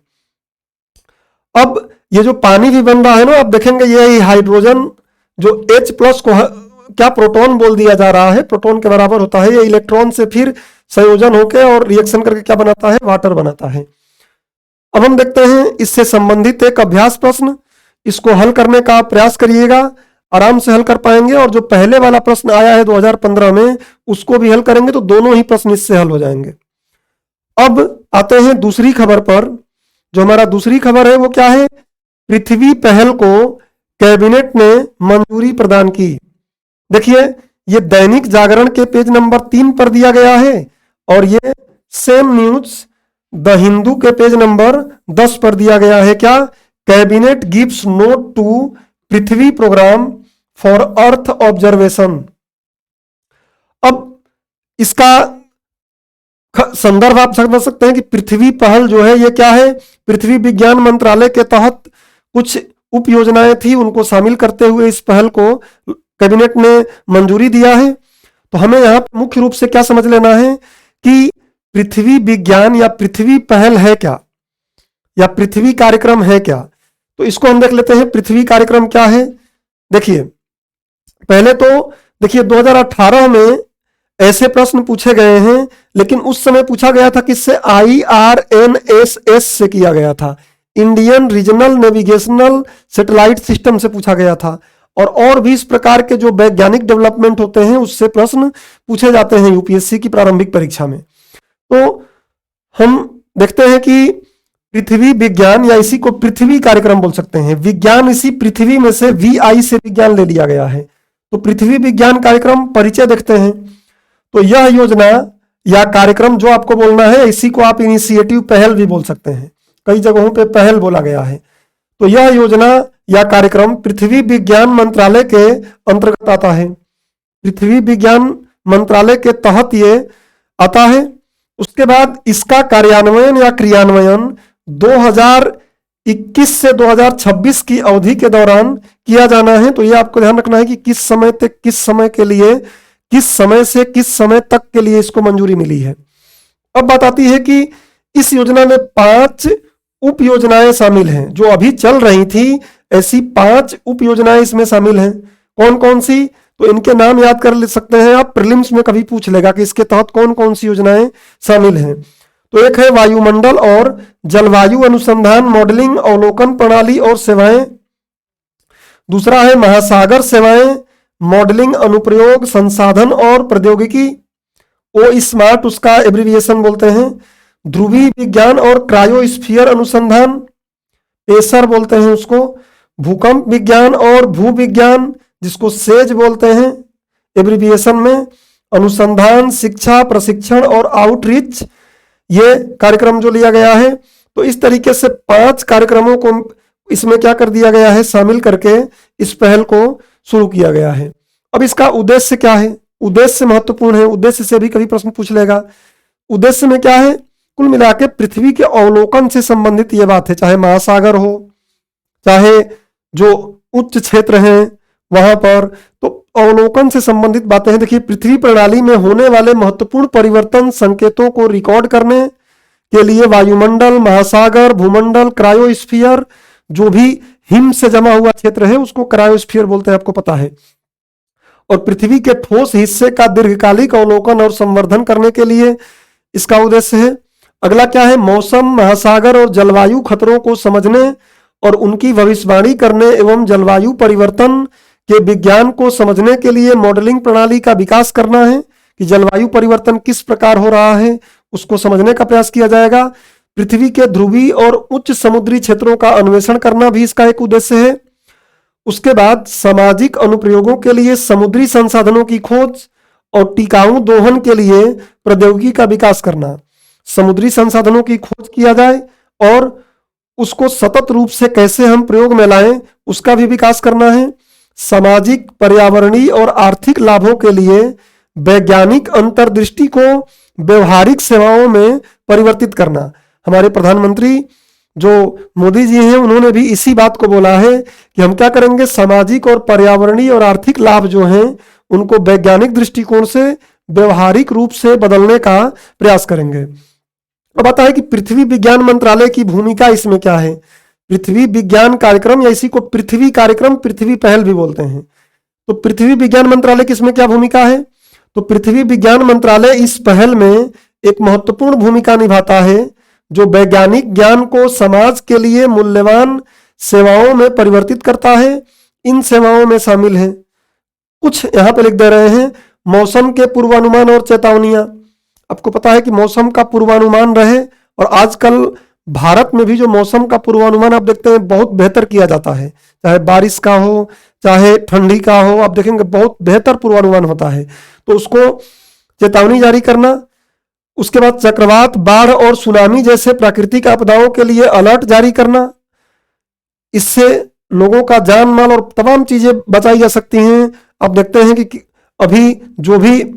अब ये जो पानी भी बन रहा है ना, आप देखेंगे ये हाइड्रोजन जो H प्लस को क्या प्रोटॉन बोल दिया जा रहा है, प्रोटॉन के बराबर होता है। ये इलेक्ट्रॉन से फिर संयोजन होकर और रिएक्शन करके क्या बनाता है, वाटर बनाता है। अब हम देखते हैं इससे संबंधित एक अभ्यास प्रश्न। इसको हल करने का प्रयास करिएगा, आराम से हल कर पाएंगे। और जो पहले वाला प्रश्न आया है 2015 में, उसको भी हल करेंगे तो दोनों ही प्रश्न इससे हल हो जाएंगे। अब आते हैं दूसरी खबर पर। जो हमारा दूसरी खबर है वो क्या है? पृथ्वी पहल को कैबिनेट ने मंजूरी प्रदान की। देखिए, ये दैनिक जागरण के पेज नंबर 3 पर दिया गया है और ये सेम न्यूज द हिंदू के पेज नंबर 10 पर दिया गया है। क्या? Cabinet gives nod to Prithvi programme for earth observation. अब इसका संदर्भ आप समझ सकते हैं कि पृथ्वी पहल जो है ये क्या है? पृथ्वी विज्ञान मंत्रालय के तहत कुछ उप योजनाएं थी, उनको शामिल करते हुए इस पहल को कैबिनेट ने मंजूरी दिया है। तो हमें यहाँ पर मुख्य रूप से क्या समझ लेना है कि पृथ्वी विज्ञान या पृथ्वी पहल है क्या, या पृथ्वी कार्यक्रम है क्या। तो इसको हम देख लेते हैं, पृथ्वी कार्यक्रम क्या है। देखिए, पहले तो देखिए 2018 में ऐसे प्रश्न पूछे गए हैं, लेकिन उस समय पूछा गया था किससे? IRNSS से किया गया था, Indian regional navigational satellite system से पूछा गया था। और भी इस प्रकार के जो वैज्ञानिक डेवलपमेंट होते हैं उससे प्रश्न पूछे जाते हैं यूपीएससी की प्रारंभिक परीक्षा में। तो हम देखते हैं कि पृथ्वी विज्ञान या इसी को पृथ्वी कार्यक्रम बोल सकते हैं। विज्ञान इसी पृथ्वी में से VI से विज्ञान ले लिया गया है। तो पृथ्वी विज्ञान कार्यक्रम परिचय देखते हैं। तो यह योजना या कार्यक्रम जो आपको बोलना है, इसी को आप इनिशिएटिव पहल भी बोल सकते हैं, कई जगहों पे पहल बोला गया है। तो यह योजना या कार्यक्रम पृथ्वी विज्ञान मंत्रालय के अंतर्गत आता है, पृथ्वी विज्ञान मंत्रालय के तहत ये आता है। उसके बाद इसका कार्यान्वयन या क्रियान्वयन 2021 से 2026 की अवधि के दौरान किया जाना है। तो ये आपको ध्यान रखना है कि किस समय तक, किस समय के लिए, किस समय से किस समय तक के लिए इसको मंजूरी मिली है। अब बात आती है कि इस योजना में 5 उप योजनाएं शामिल हैं जो अभी चल रही थी। ऐसी 5 उप योजनाएं इसमें शामिल हैं। कौन कौन सी? तो इनके नाम याद कर ले सकते हैं आप, प्रीलिम्स में कभी पूछ लेगा कि इसके तहत कौन कौन सी योजनाएं शामिल हैं। तो एक है वायुमंडल और जलवायु अनुसंधान मॉडलिंग अवलोकन प्रणाली और सेवाएं। दूसरा है महासागर सेवाएं मॉडलिंग अनुप्रयोग संसाधन और प्रौद्योगिकी, ओ स्मार्ट उसका एब्रिविएशन बोलते हैं। ध्रुवीय विज्ञान और क्रायोस्फीयर अनुसंधान, पेसर बोलते हैं उसको। भूकंप विज्ञान और भू विज्ञान, जिसको सेज बोलते हैं एब्रिविएशन में। अनुसंधान, शिक्षा, प्रशिक्षण और आउटरीच, ये कार्यक्रम जो लिया गया है। तो इस तरीके से 5 कार्यक्रमों को इसमें क्या कर दिया गया है, शामिल करके इस पहल को शुरू किया गया है। अब इसका उद्देश्य क्या है? उद्देश्य महत्वपूर्ण है, उद्देश्य से भी कभी प्रश्न पूछ लेगा। उद्देश्य में क्या है? कुल मिला के पृथ्वी के अवलोकन से संबंधित ये बात है, चाहे महासागर हो, चाहे जो उच्च क्षेत्र हैं वहां पर, तो अवलोकन से संबंधित बातें हैं। देखिए, पृथ्वी प्रणाली में होने वाले महत्वपूर्ण परिवर्तन संकेतों को रिकॉर्ड करने के लिए वायुमंडल, महासागर, भूमंडल, क्रायोस्फीयर, जो भी हिम से जमा हुआ क्षेत्र है उसको क्रायोस्फीयर बोलते हैं, आपको पता है। और पृथ्वी के ठोस हिस्से का दीर्घकालिक अवलोकन और संवर्धन करने के लिए इसका उद्देश्य है। अगला क्या है? मौसम, महासागर और जलवायु खतरों को समझने और उनकी भविष्यवाणी करने एवं जलवायु परिवर्तन के विज्ञान को समझने के लिए मॉडलिंग प्रणाली का विकास करना है कि जलवायु परिवर्तन किस प्रकार हो रहा है, उसको समझने का प्रयास किया जाएगा। पृथ्वी के ध्रुवीय और उच्च समुद्री क्षेत्रों का अन्वेषण करना भी इसका एक उद्देश्य है। उसके बाद सामाजिक अनुप्रयोगों के लिए समुद्री संसाधनों की खोज और टिकाऊ दोहन के लिए प्रौद्योगिकी का विकास करना। समुद्री संसाधनों की खोज किया जाए और उसको सतत रूप से कैसे हम प्रयोग में लाएं, उसका भी विकास करना है। सामाजिक, पर्यावरणीय और आर्थिक लाभों के लिए वैज्ञानिक अंतर्दृष्टि को व्यवहारिक सेवाओं में परिवर्तित करना। हमारे प्रधानमंत्री जो मोदी जी हैं, उन्होंने भी इसी बात को बोला है कि हम क्या करेंगे, सामाजिक और पर्यावरणीय और आर्थिक लाभ जो हैं उनको वैज्ञानिक दृष्टिकोण से व्यवहारिक रूप से बदलने का प्रयास करेंगे। अब आता है कि पृथ्वी विज्ञान मंत्रालय की भूमिका इसमें क्या है। पृथ्वी विज्ञान कार्यक्रम या इसी को पृथ्वी कार्यक्रम, पृथ्वी पहल भी बोलते हैं। तो पृथ्वी विज्ञान मंत्रालय की इसमें क्या भूमिका है? तो पृथ्वी विज्ञान मंत्रालय इस पहल में एक महत्वपूर्ण भूमिका निभाता है जो वैज्ञानिक ज्ञान को समाज के लिए मूल्यवान सेवाओं में परिवर्तित करता है। इन सेवाओं में शामिल है, कुछ यहां पे लिख दे रहे हैं, मौसम के पूर्वानुमान और चेतावनियां। आपको पता है कि मौसम का पूर्वानुमान रहे, और आजकल भारत में भी जो मौसम का पूर्वानुमान आप देखते हैं बहुत बेहतर किया जाता है, चाहे बारिश का हो चाहे ठंडी का हो, आप देखेंगे बहुत बेहतर पूर्वानुमान होता है। तो उसको चेतावनी जारी करना, उसके बाद चक्रवात, बाढ़ और सुनामी जैसे प्राकृतिक आपदाओं के लिए अलर्ट जारी करना, इससे लोगों का जान माल और तमाम चीजें बचाई जा सकती हैं। आप देखते हैं कि अभी जो भी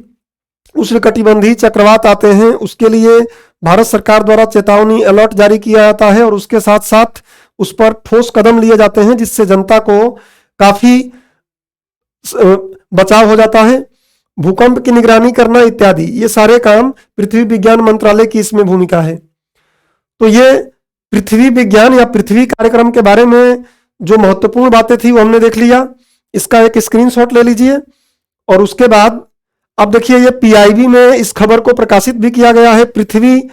उष्णकटिबंधीय चक्रवात आते हैं उसके लिए भारत सरकार द्वारा चेतावनी अलर्ट जारी किया जाता है, और उसके साथ साथ उस पर ठोस कदम लिए जाते हैं, जिससे जनता को काफी बचाव हो जाता है। भूकंप की निगरानी करना इत्यादि, ये सारे काम पृथ्वी विज्ञान मंत्रालय की इसमें भूमिका है। तो ये पृथ्वी विज्ञान या पृथ्वी कार्यक्रम के बारे में जो महत्वपूर्ण बातें थी वो हमने देख लिया। इसका एक स्क्रीनशॉट ले लीजिए, और उसके बाद अब देखिए ये पीआईबी में इस खबर को प्रकाशित भी किया गया है। पृथ्वी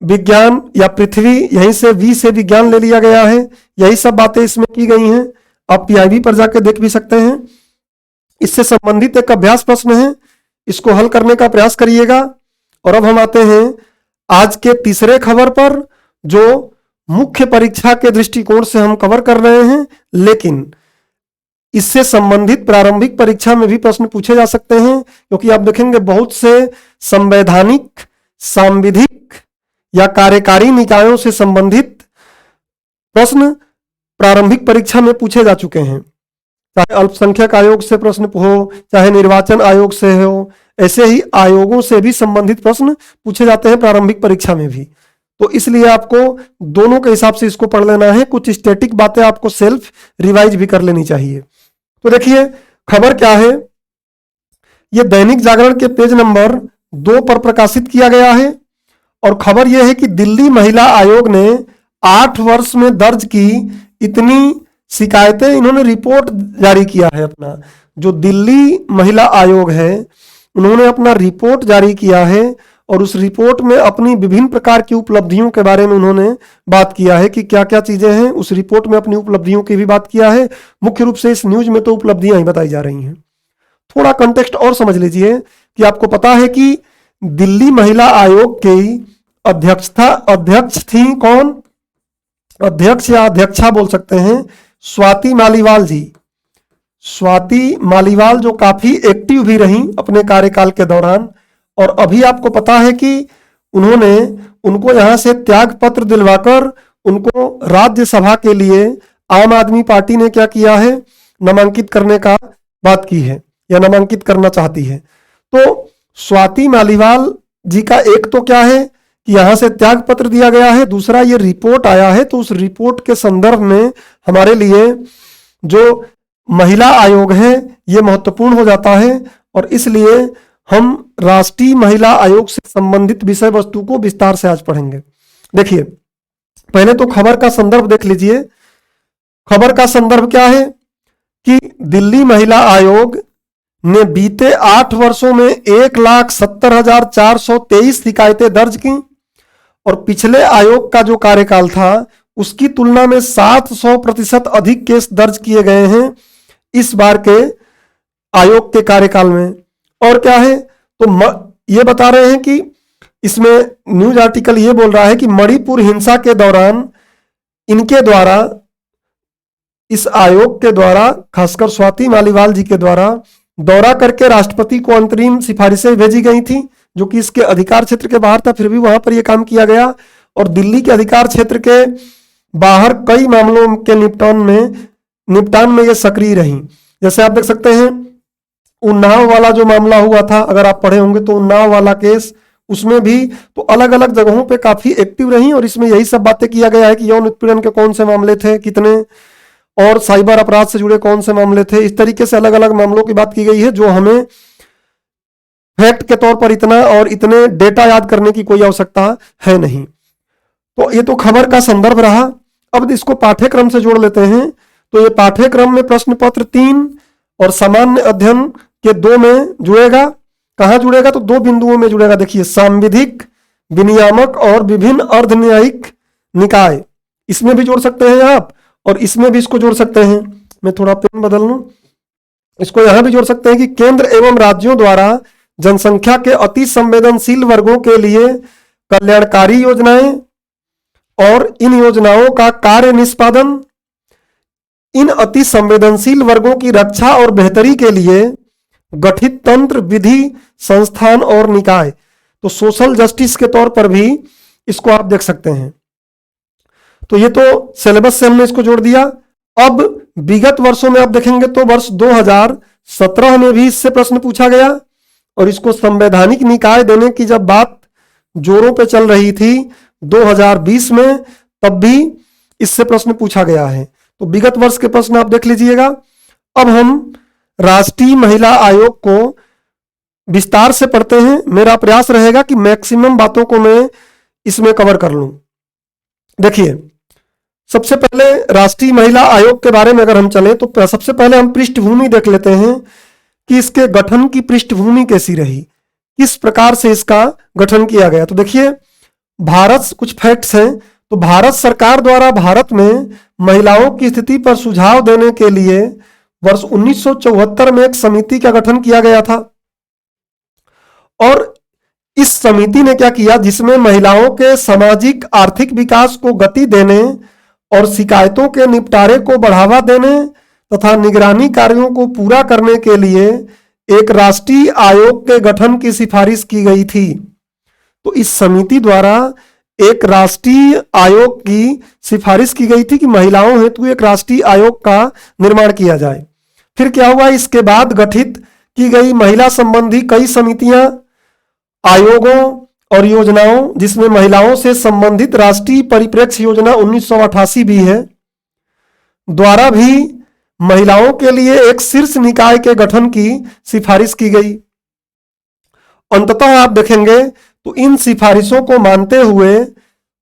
विज्ञान या पृथ्वी, यहीं से वी से विज्ञान ले लिया गया है, यही सब बातें इसमें की गई हैं। आप पीआईबी पर जाकर देख भी सकते हैं। इससे संबंधित एक अभ्यास प्रश्न है, इसको हल करने का प्रयास करिएगा। और अब हम आते हैं आज के तीसरे खबर पर, जो मुख्य परीक्षा के दृष्टिकोण से हम कवर कर रहे हैं, लेकिन इससे संबंधित प्रारंभिक परीक्षा में भी प्रश्न पूछे जा सकते हैं, क्योंकि आप देखेंगे बहुत से संवैधानिक, सांविधिक या कार्यकारी निकायों से संबंधित प्रश्न प्रारंभिक परीक्षा में पूछे जा चुके हैं। चाहे अल्पसंख्यक आयोग से प्रश्न हो, चाहे निर्वाचन आयोग से हो, ऐसे ही आयोगों से भी संबंधित प्रश्न पूछे जाते हैं प्रारंभिक परीक्षा में भी। तो इसलिए आपको दोनों के हिसाब से इसको पढ़ लेना है। कुछ स्टैटिक बातें आपको सेल्फ रिवाइज भी कर लेनी चाहिए। तो देखिए खबर क्या है, यह दैनिक जागरण के पेज नंबर 2 पर प्रकाशित किया गया है, और खबर यह है कि दिल्ली महिला आयोग ने 8 वर्ष में दर्ज की इतनी शिकायतें, इन्होंने रिपोर्ट जारी किया है। अपना जो दिल्ली महिला आयोग है उन्होंने अपना रिपोर्ट जारी किया है, और उस रिपोर्ट में अपनी विभिन्न प्रकार की उपलब्धियों के बारे में उन्होंने बात किया है कि क्या क्या चीजें हैं। उस रिपोर्ट में अपनी उपलब्धियों की भी बात किया है। मुख्य रूप से इस न्यूज में तो उपलब्धियां ही बताई जा रही हैं। थोड़ा कंटेक्स्ट और समझ लीजिए कि आपको पता है कि दिल्ली महिला आयोग की अध्यक्ष थी कौन, अध्यक्ष या अध्यक्षा बोल सकते हैं, स्वाति मालीवाल जी। स्वाति मालीवाल जो काफी एक्टिव भी रही अपने कार्यकाल के दौरान, और अभी आपको पता है कि उनको यहां से त्याग पत्र दिलवाकर उनको राज्यसभा के लिए आम आदमी पार्टी ने क्या किया है, नामांकित करने का बात की है या नामांकित करना चाहती है। तो स्वाति मालीवाल जी का एक तो क्या है कि यहां से त्याग पत्र दिया गया है, दूसरा ये रिपोर्ट आया है। तो उस रिपोर्ट के संदर्भ में हमारे लिए जो महिला आयोग है ये महत्वपूर्ण हो जाता है, और इसलिए हम राष्ट्रीय महिला आयोग से संबंधित विषय वस्तु को विस्तार से आज पढ़ेंगे। देखिए पहले तो खबर का संदर्भ देख लीजिए। खबर का संदर्भ क्या है कि दिल्ली महिला आयोग ने बीते 8 वर्षों में 1,70,423 शिकायतें दर्ज की, और पिछले आयोग का जो कार्यकाल था उसकी तुलना में 700% अधिक केस दर्ज किए गए हैं इस बार के आयोग के कार्यकाल में। और क्या है, तो ये बता रहे हैं कि इसमें न्यूज आर्टिकल ये बोल रहा है कि मणिपुर हिंसा के दौरान इनके द्वारा, इस आयोग के द्वारा, खासकर स्वाति मालीवाल जी के द्वारा दौरा करके राष्ट्रपति को अंतरिम सिफारिशें भेजी गई थी, जो कि इसके अधिकार क्षेत्र के बाहर था, फिर भी वहां पर यह काम किया गया। और दिल्ली के अधिकार क्षेत्र के बाहर कई मामलों के निपटान में ये सक्रिय रही। जैसे आप देख सकते हैं उन्नाव वाला जो मामला हुआ था, अगर आप पढ़े होंगे तो उन्नाव वाला केस, उसमें भी तो अलग अलग जगहों पे काफी एक्टिव रही, और इसमें यही सब बातें किया गया है कि यौन उत्पीड़न के कौन से मामले थे, कितने, और साइबर अपराध से जुड़े कौन से मामले थे। इस तरीके से अलग अलग मामलों की बात की गई है, जो हमें फैक्ट के तौर पर इतना और इतने डेटा याद करने की कोई आवश्यकता है नहीं। तो ये तो खबर का संदर्भ रहा। अब इसको पाठ्यक्रम से जोड़ लेते हैं। तो ये पाठ्यक्रम में प्रश्न पत्र 3 और सामान्य अध्ययन के 2 में जुड़ेगा। कहां जुड़ेगा, तो 2 बिंदुओं में जुड़ेगा। देखिए सांविधिक, विनियामक और विभिन्न अर्ध न्यायिक निकाय, इसमें भी जोड़ सकते हैं आप। और इसमें भी इसको जोड़ सकते हैं। मैं थोड़ा पेन बदल लूं, इसको यहां भी जोड़ सकते हैं कि केंद्र एवं राज्यों द्वारा जनसंख्या के अति संवेदनशील वर्गों के लिए कल्याणकारी योजनाएं और इन योजनाओं का कार्य निष्पादन इन अति संवेदनशील वर्गों की रक्षा और बेहतरी के लिए गठित तंत्र, विधि, संस्थान और निकाय। तो सोशल जस्टिस के तौर पर भी इसको आप देख सकते हैं। तो ये तो सिलेबस से हमने इसको जोड़ दिया। अब विगत वर्षों में आप देखेंगे तो वर्ष 2017 में भी इससे प्रश्न पूछा गया और इसको संवैधानिक निकाय देने की जब बात जोरों पे चल रही थी 2020 में, तब भी इससे प्रश्न पूछा गया है। तो विगत वर्ष के प्रश्न आप देख लीजिएगा। अब हम राष्ट्रीय महिला आयोग को विस्तार से पढ़ते हैं। मेरा प्रयास रहेगा कि मैक्सिमम बातों को मैं इसमें कवर कर लूं। देखिए, सबसे पहले राष्ट्रीय महिला आयोग के बारे में अगर हम चलें तो सबसे पहले हम पृष्ठभूमि देख लेते हैं कि इसके गठन की पृष्ठभूमि कैसी रही, किस प्रकार से इसका गठन किया गया। तो देखिए, भारत, कुछ फैक्ट्स हैं। तो भारत सरकार द्वारा भारत में महिलाओं की स्थिति पर सुझाव देने के लिए वर्ष 1974 में एक समिति का गठन किया गया था और इस समिति ने क्या किया, जिसमें महिलाओं के सामाजिक आर्थिक विकास को गति देने और शिकायतों के निपटारे को बढ़ावा देने तथा निगरानी कार्यों को पूरा करने के लिए एक राष्ट्रीय आयोग के गठन की सिफारिश की गई थी। तो इस समिति द्वारा एक राष्ट्रीय आयोग की सिफारिश की गई थी कि महिलाओं हेतु एक राष्ट्रीय आयोग का निर्माण किया जाए। फिर क्या हुआ, इसके बाद गठित की गई महिला संबंधी कई समितियां, आयोगों और योजनाओं, जिसमें महिलाओं से संबंधित राष्ट्रीय परिप्रेक्ष्य योजना 1988 भी है, द्वारा भी महिलाओं के लिए एक शीर्ष निकाय के गठन की सिफारिश की गई। अंततः आप देखेंगे तो इन सिफारिशों को मानते हुए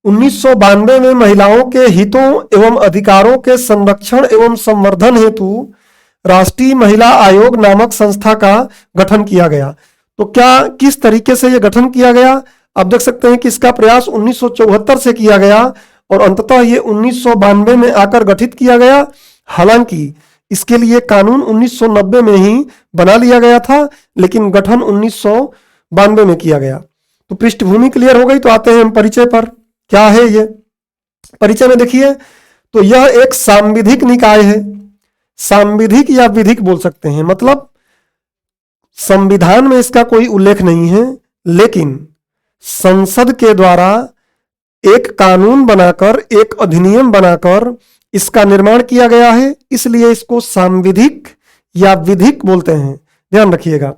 1992 में महिलाओं के हितों एवं अधिकारों के संरक्षण एवं संवर्धन हेतु राष्ट्रीय महिला आयोग नामक संस्था का गठन किया गया। तो क्या, किस तरीके से यह गठन किया गया, आप देख सकते हैं कि इसका प्रयास 1974 से किया गया और अंततः ये 1992 में आकर गठित किया गया। हालांकि इसके लिए कानून 1990 में ही बना लिया गया था, लेकिन गठन 1992 में किया गया। तो पृष्ठभूमि क्लियर हो गई। तो आते हैं हम परिचय पर। क्या है ये परिचय में, देखिए तो यह एक सांविधिक निकाय है। सांविधिक या विधिक बोल सकते हैं, मतलब संविधान में इसका कोई उल्लेख नहीं है, लेकिन संसद के द्वारा एक कानून बनाकर, एक अधिनियम बनाकर इसका निर्माण किया गया है, इसलिए इसको सांविधिक या विधिक बोलते हैं, ध्यान रखिएगा।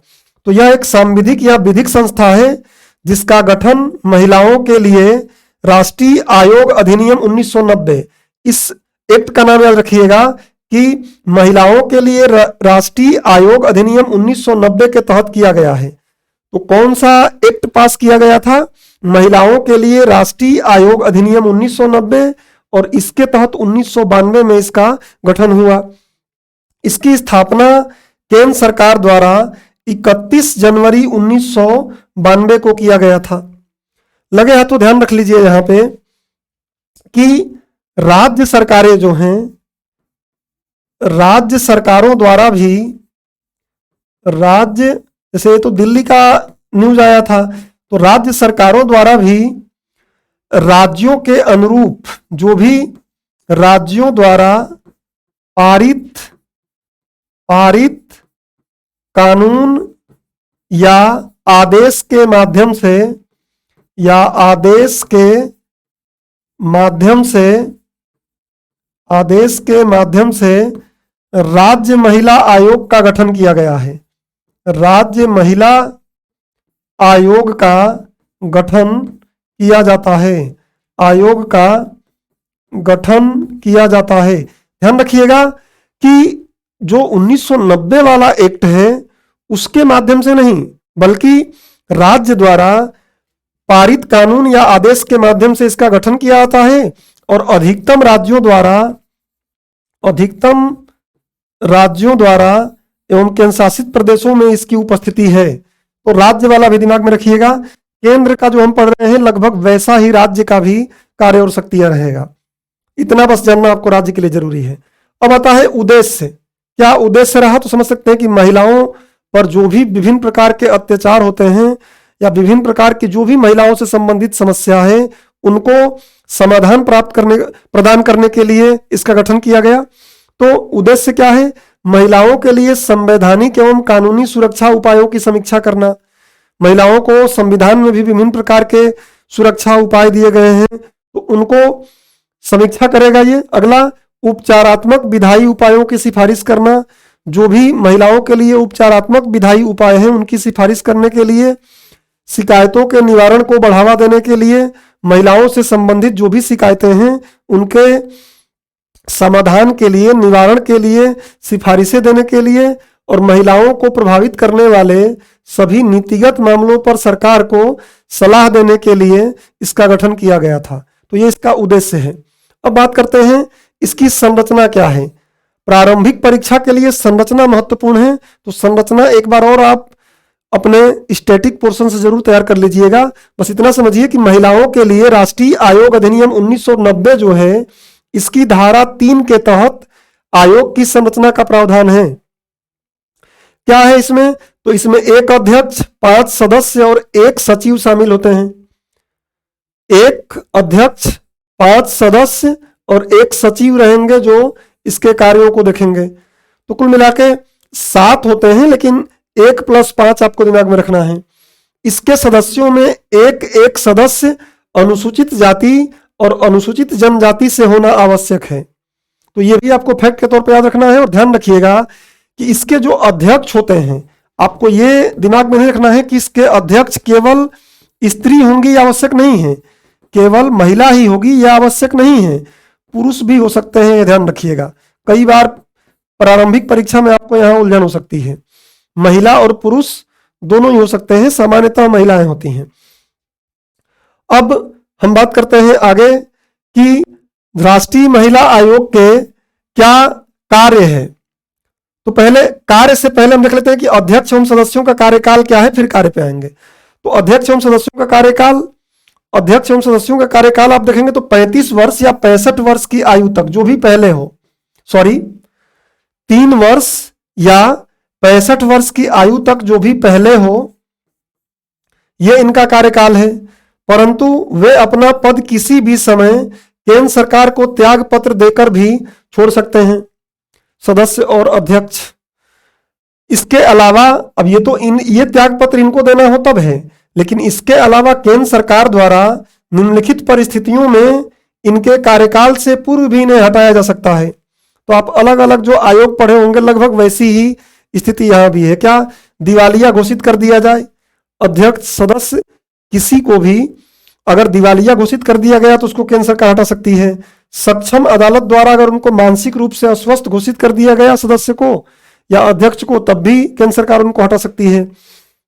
तो यह एक सांविधिक या विधिक संस्था है जिसका गठन महिलाओं के लिए राष्ट्रीय आयोग अधिनियम 1990, इस एक्ट का नाम याद रखिएगा कि महिलाओं के लिए राष्ट्रीय आयोग अधिनियम 1990 के तहत किया गया है। तो कौन सा एक्ट पास किया गया था, महिलाओं के लिए राष्ट्रीय आयोग अधिनियम 1990, और इसके तहत 1992 में इसका गठन हुआ। इसकी स्थापना केंद्र सरकार द्वारा 31 जनवरी 1992 को किया गया था। लगे हाथ तो ध्यान रख लीजिए यहां पे कि राज्य सरकारें जो हैं, राज्य सरकारों द्वारा भी, राज्य, जैसे तो दिल्ली का न्यूज आया था, तो राज्य सरकारों द्वारा भी राज्यों के अनुरूप जो भी राज्यों द्वारा पारित कानून या आदेश के माध्यम से राज्य महिला आयोग का गठन किया गया है। राज्य महिला आयोग का गठन किया जाता है, आयोग का गठन किया जाता है। ध्यान रखिएगा कि जो 1990 वाला एक्ट है उसके माध्यम से नहीं, बल्कि राज्य द्वारा पारित कानून या आदेश के माध्यम से इसका गठन किया जाता है और अधिकतम राज्यों द्वारा एवं केंद्र शासित प्रदेशों में इसकी उपस्थिति है। तो राज्य वाला भी दिमाग में रखिएगा। केंद्र का जो हम पढ़ रहे हैं लगभग वैसा ही राज्य का भी कार्य और शक्तियां रहेगा। इतना बस जानना आपको राज्य के लिए जरूरी है। अब आता है उद्देश्य। क्या उद्देश्य रहा, तो समझ सकते हैं कि महिलाओं पर जो भी विभिन्न प्रकार के अत्याचार होते हैं या विभिन्न प्रकार की जो भी महिलाओं से संबंधित समस्या है उनको समाधान प्रदान करने के लिए इसका गठन किया गया। तो उद्देश्य क्या है? महिलाओं के लिए संवैधानिक एवं कानूनी सुरक्षा उपायों की समीक्षा करना। महिलाओं को संविधान में भी विभिन्न प्रकार के सुरक्षा उपाय दिए गए हैं, तो उनको समीक्षा करेगा ये। अगला, उपचारात्मक विधायी उपायों की सिफारिश करना। जो भी महिलाओं के लिए उपचारात्मक विधायी उपाय हैं उनकी सिफारिश करने के लिए। शिकायतों के निवारण को बढ़ावा देने के लिए महिलाओं से संबंधित जो भी शिकायतें हैं उनके समाधान के लिए, निवारण के लिए सिफारिशें देने के लिए, और महिलाओं को प्रभावित करने वाले सभी नीतिगत मामलों पर सरकार को सलाह देने के लिए इसका गठन किया गया था। तो ये इसका उद्देश्य है। अब बात करते हैं इसकी संरचना क्या है। प्रारंभिक परीक्षा के लिए संरचना महत्वपूर्ण है, तो संरचना एक बार और आप अपने स्टैटिक पोर्शन से जरूर तैयार कर लीजिएगा। बस इतना समझिए कि महिलाओं के लिए राष्ट्रीय आयोग अधिनियम 1990 जो है, इसकी धारा 3 के तहत आयोग की संरचना का प्रावधान है। क्या है इसमें? तो इसमें एक अध्यक्ष, 5 सदस्य और 1 सचिव शामिल होते हैं। एक अध्यक्ष, 5 सदस्य और 1 सचिव रहेंगे जो इसके कार्यों को देखेंगे। तो कुल मिला के 7 होते हैं, लेकिन 1 + 5 आपको दिमाग में रखना है। इसके सदस्यों में एक सदस्य अनुसूचित जाति और अनुसूचित जनजाति से होना आवश्यक है। तो ये भी आपको फैक्ट के तौर पर याद रखना है। और ध्यान रखिएगा कि इसके जो अध्यक्ष होते हैं, आपको ये दिमाग में नहीं रखना है कि इसके अध्यक्ष केवल स्त्री होंगी, यह आवश्यक नहीं है। केवल महिला ही होगी, यह आवश्यक नहीं है। पुरुष भी हो सकते हैं, यह ध्यान रखिएगा। कई बार प्रारंभिक परीक्षा में आपको यहाँ उलझन हो सकती है। महिला और पुरुष दोनों ही हो सकते हैं, सामान्यतः महिलाएं होती हैं। अब हम बात करते हैं आगे कि राष्ट्रीय महिला आयोग के क्या कार्य है। तो पहले कार्य से पहले हम देख लेते हैं कि अध्यक्ष एवं सदस्यों का कार्यकाल क्या है, फिर कार्य पे आएंगे। तो अध्यक्ष एवं सदस्यों का कार्यकाल, अध्यक्ष एवं सदस्यों का कार्यकाल आप देखेंगे तो 35 वर्ष या 65 वर्ष की आयु तक, जो भी पहले हो, 3 वर्ष या 65 वर्ष की आयु तक जो भी पहले हो, यह इनका कार्यकाल है। परंतु वे अपना पद किसी भी समय केंद्र सरकार को त्याग पत्र देकर भी छोड़ सकते हैं, सदस्य और अध्यक्ष। इसके अलावा अब ये त्याग पत्र इनको देना हो तब है, लेकिन इसके अलावा केंद्र सरकार द्वारा निम्नलिखित परिस्थितियों में इनके कार्यकाल से पूर्व भी इन्हें हटाया जा सकता है। तो आप अलग अलग जो आयोग पढ़े होंगे लगभग वैसी ही स्थिति यहां भी है। क्या? दिवालिया घोषित कर दिया जाए, अध्यक्ष सदस्य किसी को भी अगर दिवालिया घोषित कर दिया गया तो उसको केंद्र सरकार हटा सकती है। सक्षम अदालत द्वारा अगर उनको मानसिक रूप से अस्वस्थ घोषित कर दिया गया सदस्य को या अध्यक्ष को, तब भी केंद्र सरकार उनको हटा सकती है।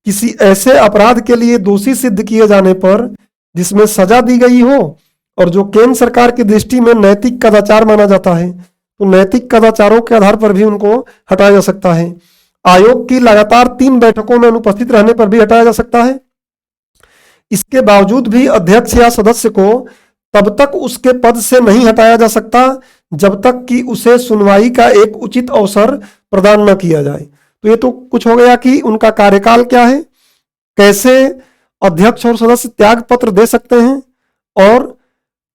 किसी ऐसे अपराध के लिए दोषी सिद्ध किए जाने पर जिसमें सजा दी गई हो और जो केंद्र सरकार की दृष्टि में नैतिक कदाचार माना जाता है, तो नैतिक कदाचारों के आधार पर भी उनको हटाया जा सकता है। आयोग की लगातार 3 बैठकों में अनुपस्थित रहने पर भी हटाया जा सकता है। इसके बावजूद भी अध्यक्ष या सदस्य को तब तक उसके पद से नहीं हटाया जा सकता जब तक कि उसे सुनवाई का एक उचित अवसर प्रदान न किया जाए। तो ये तो कुछ हो गया कि उनका कार्यकाल क्या है, कैसे अध्यक्ष और सदस्य त्याग पत्र दे सकते हैं और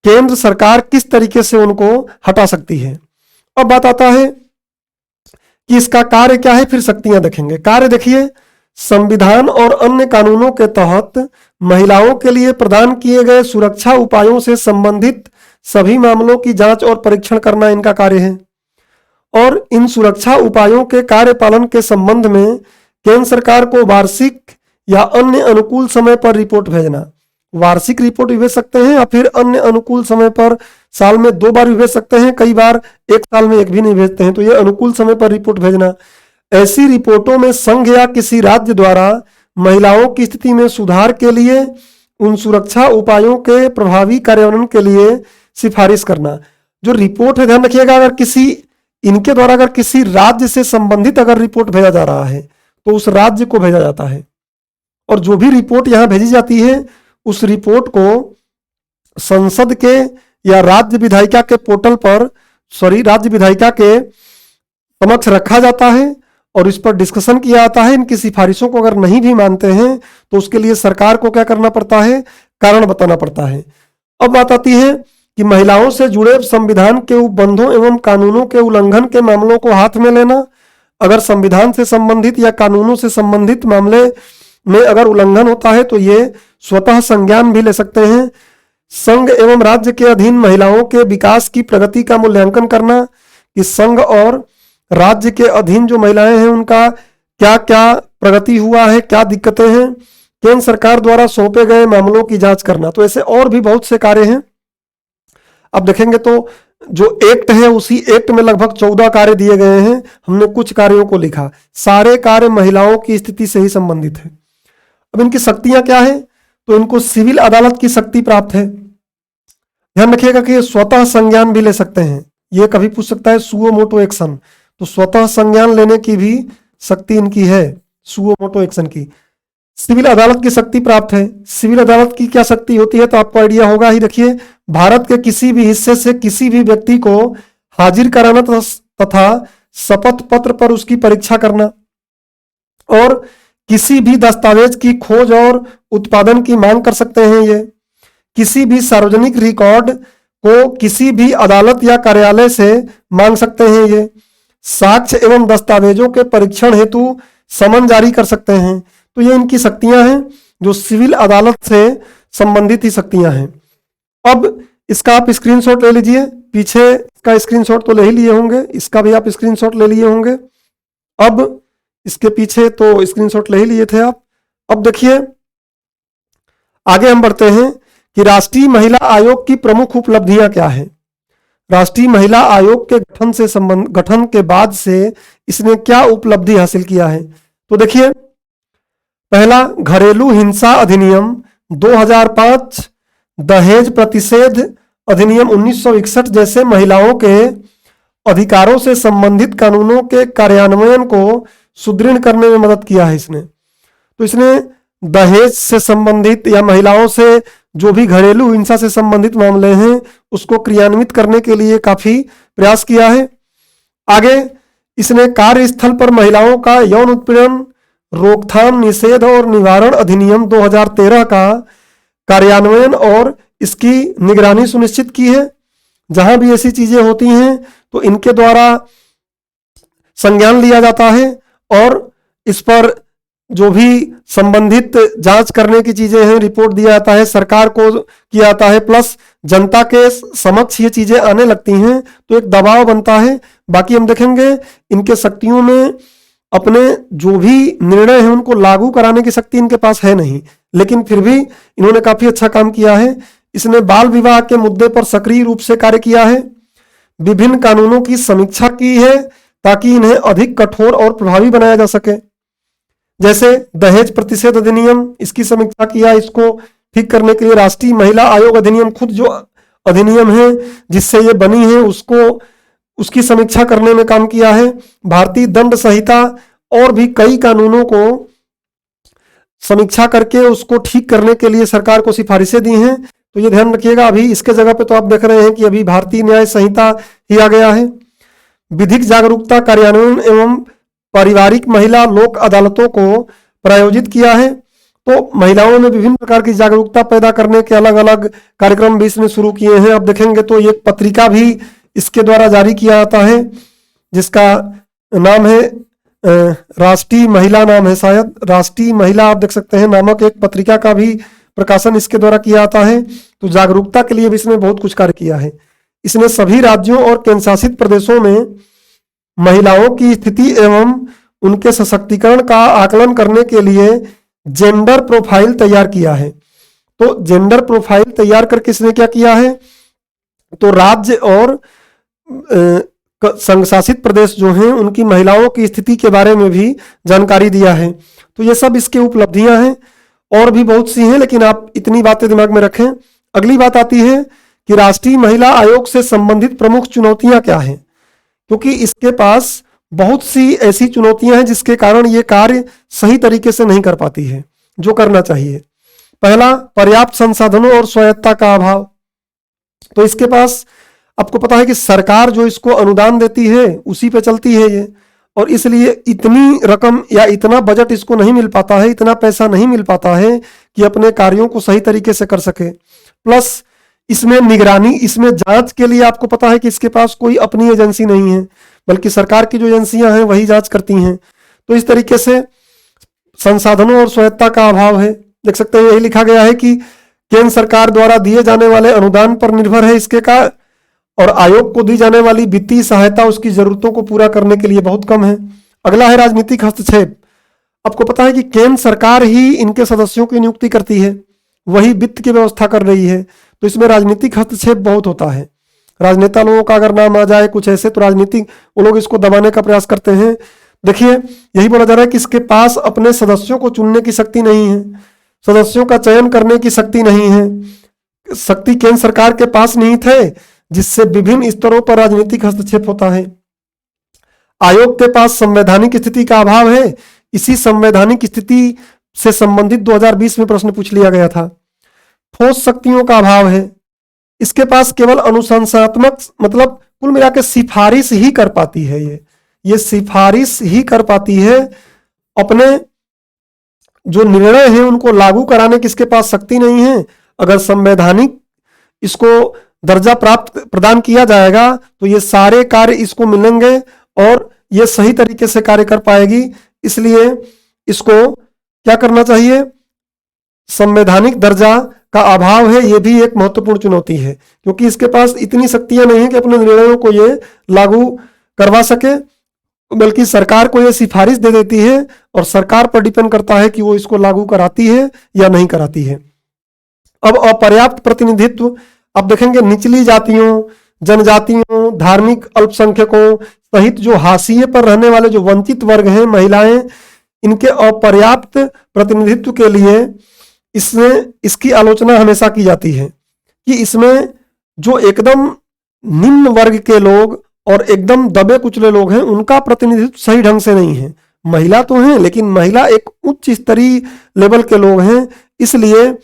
केंद्र सरकार किस तरीके से उनको हटा सकती है। अब बात आता है कि इसका कार्य क्या है, फिर शक्तियां देखेंगे। कार्य देखिए, संविधान और अन्य कानूनों के तहत महिलाओं के लिए प्रदान किए गए सुरक्षा उपायों से संबंधित सभी मामलों की जांच और परीक्षण करना इनका कार्य है। और इन सुरक्षा उपायों के कार्य पालन के संबंध में केंद्र सरकार को वार्षिक या अन्य अनुकूल समय पर रिपोर्ट भेजना। वार्षिक रिपोर्ट भी भेज सकते हैं या फिर अन्य अनुकूल समय पर साल में 2 बार भी भेज सकते हैं, कई बार 1 साल में 1 भी नहीं भेजते हैं। तो ये अनुकूल समय पर रिपोर्ट भेजना। ऐसी रिपोर्टों में संघ या किसी राज्य द्वारा महिलाओं की स्थिति में सुधार के लिए उन सुरक्षा उपायों के प्रभावी कार्यान्वयन के लिए सिफारिश करना। जो रिपोर्ट है, ध्यान रखिएगा, अगर किसी इनके द्वारा अगर किसी राज्य से संबंधित अगर रिपोर्ट भेजा जा रहा है तो उस राज्य को भेजा जाता है, और जो भी रिपोर्ट यहां भेजी जाती है उस रिपोर्ट को संसद के या राज्य विधायिका के पोर्टल पर राज्य विधायिका के समक्ष रखा जाता है और इस पर डिस्कशन किया जाता है। इनकी सिफारिशों को अगर नहीं भी मानते हैं तो उसके लिए सरकार को क्या करना पड़ता है, कारण बताना पड़ता है। अब बात आती है कि महिलाओं से जुड़े संविधान के उपबंधों एवं कानूनों के उल्लंघन के मामलों को हाथ में लेना। अगर संविधान से संबंधित या कानूनों से संबंधित मामले में अगर उल्लंघन होता है तो ये स्वतः संज्ञान भी ले सकते हैं। संघ एवं राज्य के अधीन महिलाओं के विकास की प्रगति का मूल्यांकन करना कि संघ और राज्य के अधीन जो महिलाएं हैं उनका क्या क्या प्रगति हुआ है, क्या दिक्कतें हैं। केंद्र सरकार द्वारा सौंपे गए मामलों की जांच करना। तो ऐसे और भी बहुत से कार्य हैं। अब देखेंगे तो जो एक्ट है उसी एक्ट में लगभग 14 कार्य दिए गए हैं। हमने कुछ कार्यों को लिखा, सारे कार्य महिलाओं की स्थिति से ही संबंधित है। अब इनकी शक्तियां क्या है, तो इनको सिविल अदालत की शक्ति प्राप्त है। ध्यान रखिएगा कि ये स्वतः संज्ञान भी ले सकते हैं। ये कभी पूछ सकता है सुओ मोटो एक्शन, तो स्वतः संज्ञान लेने की भी शक्ति इनकी है, सुओ मोटो एक्शन की। सिविल अदालत की शक्ति प्राप्त है। सिविल अदालत की क्या शक्ति होती है तो आपको आइडिया होगा ही। देखिए, भारत के किसी भी हिस्से से किसी भी व्यक्ति को हाजिर कराना तथा शपथ पत्र पर उसकी परीक्षा करना और किसी भी दस्तावेज की खोज और उत्पादन की मांग कर सकते हैं। ये किसी भी सार्वजनिक रिकॉर्ड को किसी भी अदालत या कार्यालय से मांग सकते हैं। ये साक्ष्य एवं दस्तावेजों के परीक्षण हेतु समन जारी कर सकते हैं। तो ये इनकी शक्तियां हैं जो सिविल अदालत से संबंधित ही शक्तियां हैं। अब इसका आप स्क्रीनशॉट ले लीजिए। पीछे इसका स्क्रीनशॉट तो ले ही लिए होंगे, इसका भी आप स्क्रीनशॉट ले लिए होंगे। अब इसके पीछे तो स्क्रीनशॉट ले ही लिए थे आप। अब देखिए आगे हम बढ़ते हैं कि राष्ट्रीय महिला आयोग की प्रमुख उपलब्धियां क्या है। राष्ट्रीय महिला आयोग के गठन के बाद से इसने क्या उपलब्धि हासिल किया है। तो देखिए, पहला घरेलू हिंसा अधिनियम 2005, दहेज प्रतिषेध अधिनियम 1961 जैसे महिलाओं के अधिकारों से संबंधित कानूनों के कार्यान्वयन को सुदृढ़ करने में मदद किया है इसने। तो इसने दहेज से संबंधित या महिलाओं से जो भी घरेलू हिंसा से संबंधित मामले हैं उसको क्रियान्वित करने के लिए काफी प्रयास किया है। आगे इसने कार्यस्थल पर महिलाओं का यौन उत्पीड़न रोकथाम, निषेध और निवारण अधिनियम 2013 का कार्यान्वयन और इसकी निगरानी सुनिश्चित की है। जहां भी ऐसी चीजें होती हैं तो इनके द्वारा संज्ञान लिया जाता है और इस पर जो भी संबंधित जांच करने की चीजें हैं रिपोर्ट दिया जाता है, सरकार को किया जाता है, प्लस जनता के समक्ष ये चीजें आने लगती हैं तो एक दबाव बनता है। बाकी हम देखेंगे इनके शक्तियों में अपने जो भी निर्णय हैं उनको लागू कराने की शक्ति इनके पास है नहीं, लेकिन फिर भी इन्होंने काफी अच्छा काम किया है। इसने बाल विवाह के मुद्दे पर सक्रिय रूप से कार्य किया है। विभिन्न कानूनों की समीक्षा की है ताकि इन्हें अधिक कठोर और प्रभावी बनाया जा सके। जैसे दहेज प्रतिषेध अधिनियम, इसकी समीक्षा किया, इसको ठीक करने के लिए राष्ट्रीय महिला आयोग अधिनियम, खुद जो अधिनियम है जिससे ये बनी है उसकी समीक्षा करने में काम किया है। भारतीय दंड संहिता और भी कई कानूनों को समीक्षा करके उसको ठीक करने के लिए सरकार को सिफारिशें दी हैं। तो ये ध्यान रखिएगा। अभी इसके जगह पे तो आप देख रहे हैं कि अभी भारतीय न्याय संहिता ही आ गया है। विधिक जागरूकता कार्यान्वयन एवं पारिवारिक महिला लोक अदालतों को प्रायोजित किया है। तो महिलाओं में विभिन्न प्रकार की जागरूकता पैदा करने के अलग अलग कार्यक्रम भी इसने शुरू किए हैं। अब देखेंगे तो एक पत्रिका भी इसके द्वारा जारी किया जाता है जिसका नाम है राष्ट्रीय महिला, नाम है शायद राष्ट्रीय महिला, आप देख सकते हैं, नामक एक पत्रिका का भी प्रकाशन इसके द्वारा किया जाता है। तो जागरूकता के लिए भी इसने बहुत कुछ कार्य किया है। इसने सभी राज्यों और केंद्र शासित प्रदेशों में महिलाओं की स्थिति एवं उनके सशक्तिकरण का आकलन करने के लिए जेंडर प्रोफाइल तैयार किया है। तो जेंडर प्रोफाइल तैयार करके इसने क्या किया है, तो राज्य और संघ शासित प्रदेश जो हैं उनकी महिलाओं की स्थिति के बारे में भी जानकारी दिया है। तो ये सब इसकी उपलब्धियां हैं, और भी बहुत सी हैं, लेकिन आप इतनी बातें दिमाग में रखें। अगली बात आती है कि राष्ट्रीय महिला आयोग से संबंधित प्रमुख चुनौतियां क्या हैं, क्योंकि इसके पास बहुत सी ऐसी चुनौतियां हैं जिसके कारण ये कार्य सही तरीके से नहीं कर पाती है जो करना चाहिए। पहला, पर्याप्त संसाधनों और स्वायत्ता का अभाव। तो इसके पास आपको पता है कि सरकार जो इसको अनुदान देती है उसी पे चलती है ये, और इसलिए इतनी रकम या इतना बजट इसको नहीं मिल पाता है, इतना पैसा नहीं मिल पाता है कि अपने कार्यों को सही तरीके से कर सके। प्लस इसमें निगरानी, इसमें जांच के लिए आपको पता है कि इसके पास कोई अपनी एजेंसी नहीं है, बल्कि सरकार की जो एजेंसियां हैं वही जांच करती हैं। तो इस तरीके से संसाधनों और स्वायत्ता का अभाव है। देख सकते हैं यही लिखा गया है कि केंद्र सरकार द्वारा दिए जाने वाले अनुदान पर निर्भर है इसके का, और आयोग को दी जाने वाली वित्तीय सहायता उसकी जरूरतों को पूरा करने के लिए बहुत कम है। अगला है राजनीतिक हस्तक्षेप। आपको पता है कि केंद्र सरकार ही इनके सदस्यों की नियुक्ति करती है, वही वित्त की व्यवस्था कर रही है, तो इसमें राजनीतिक हस्तक्षेप बहुत होता है। राजनेता लोगों का अगर नाम आ जाए कुछ ऐसे, तो राजनीतिक वो लोग इसको दबाने का प्रयास करते हैं। देखिए यही बोला जा रहा है कि इसके पास अपने सदस्यों को चुनने की शक्ति नहीं है, सदस्यों का चयन करने की शक्ति नहीं है, शक्ति केंद्र सरकार के पास नहीं थे, जिससे विभिन्न स्तरों पर राजनीतिक हस्तक्षेप होता है। आयोग के पास संवैधानिक स्थिति का अभाव है। इसी संवैधानिक स्थिति से संबंधित 2020 में प्रश्न पूछ लिया गया था। ठोस शक्तियों का अभाव है। इसके पास केवल अनुशंसात्मक, मतलब कुल मिला के सिफारिश ही कर पाती है, ये सिफारिश ही कर पाती है, अपने जो निर्णय हैं उनको लागू कराने की इसके पास शक्ति नहीं है। अगर संवैधानिक इसको दर्जा प्रदान किया जाएगा तो ये सारे कार्य इसको मिलेंगे और ये सही तरीके से कार्य कर पाएगी। इसलिए इसको क्या करना चाहिए, संवैधानिक दर्जा का अभाव है, ये भी एक महत्वपूर्ण चुनौती है, क्योंकि इसके पास इतनी शक्तियां नहीं है कि अपने निर्णयों को ये लागू करवा सके, बल्कि सरकार को ये सिफारिश दे देती है और सरकार पर डिपेंड करता है कि वो इसको लागू कराती है या नहीं कराती है। अब अपर्याप्त प्रतिनिधित्व, आप देखेंगे निचली जातियों, जनजातियों, धार्मिक अल्पसंख्यकों सहित जो हाशिए पर रहने वाले जो वंचित वर्ग हैं, महिलाएं, इनके अपर्याप्त प्रतिनिधित्व के लिए इसकी आलोचना हमेशा की जाती है कि इसमें जो एकदम निम्न वर्ग के लोग और एकदम दबे कुचले लोग हैं उनका प्रतिनिधित्व सही ढंग से नहीं है। महिला तो हैं, लेकिन महिला एक उच्च स्तरीय लेवल के लोग हैं, इसलिए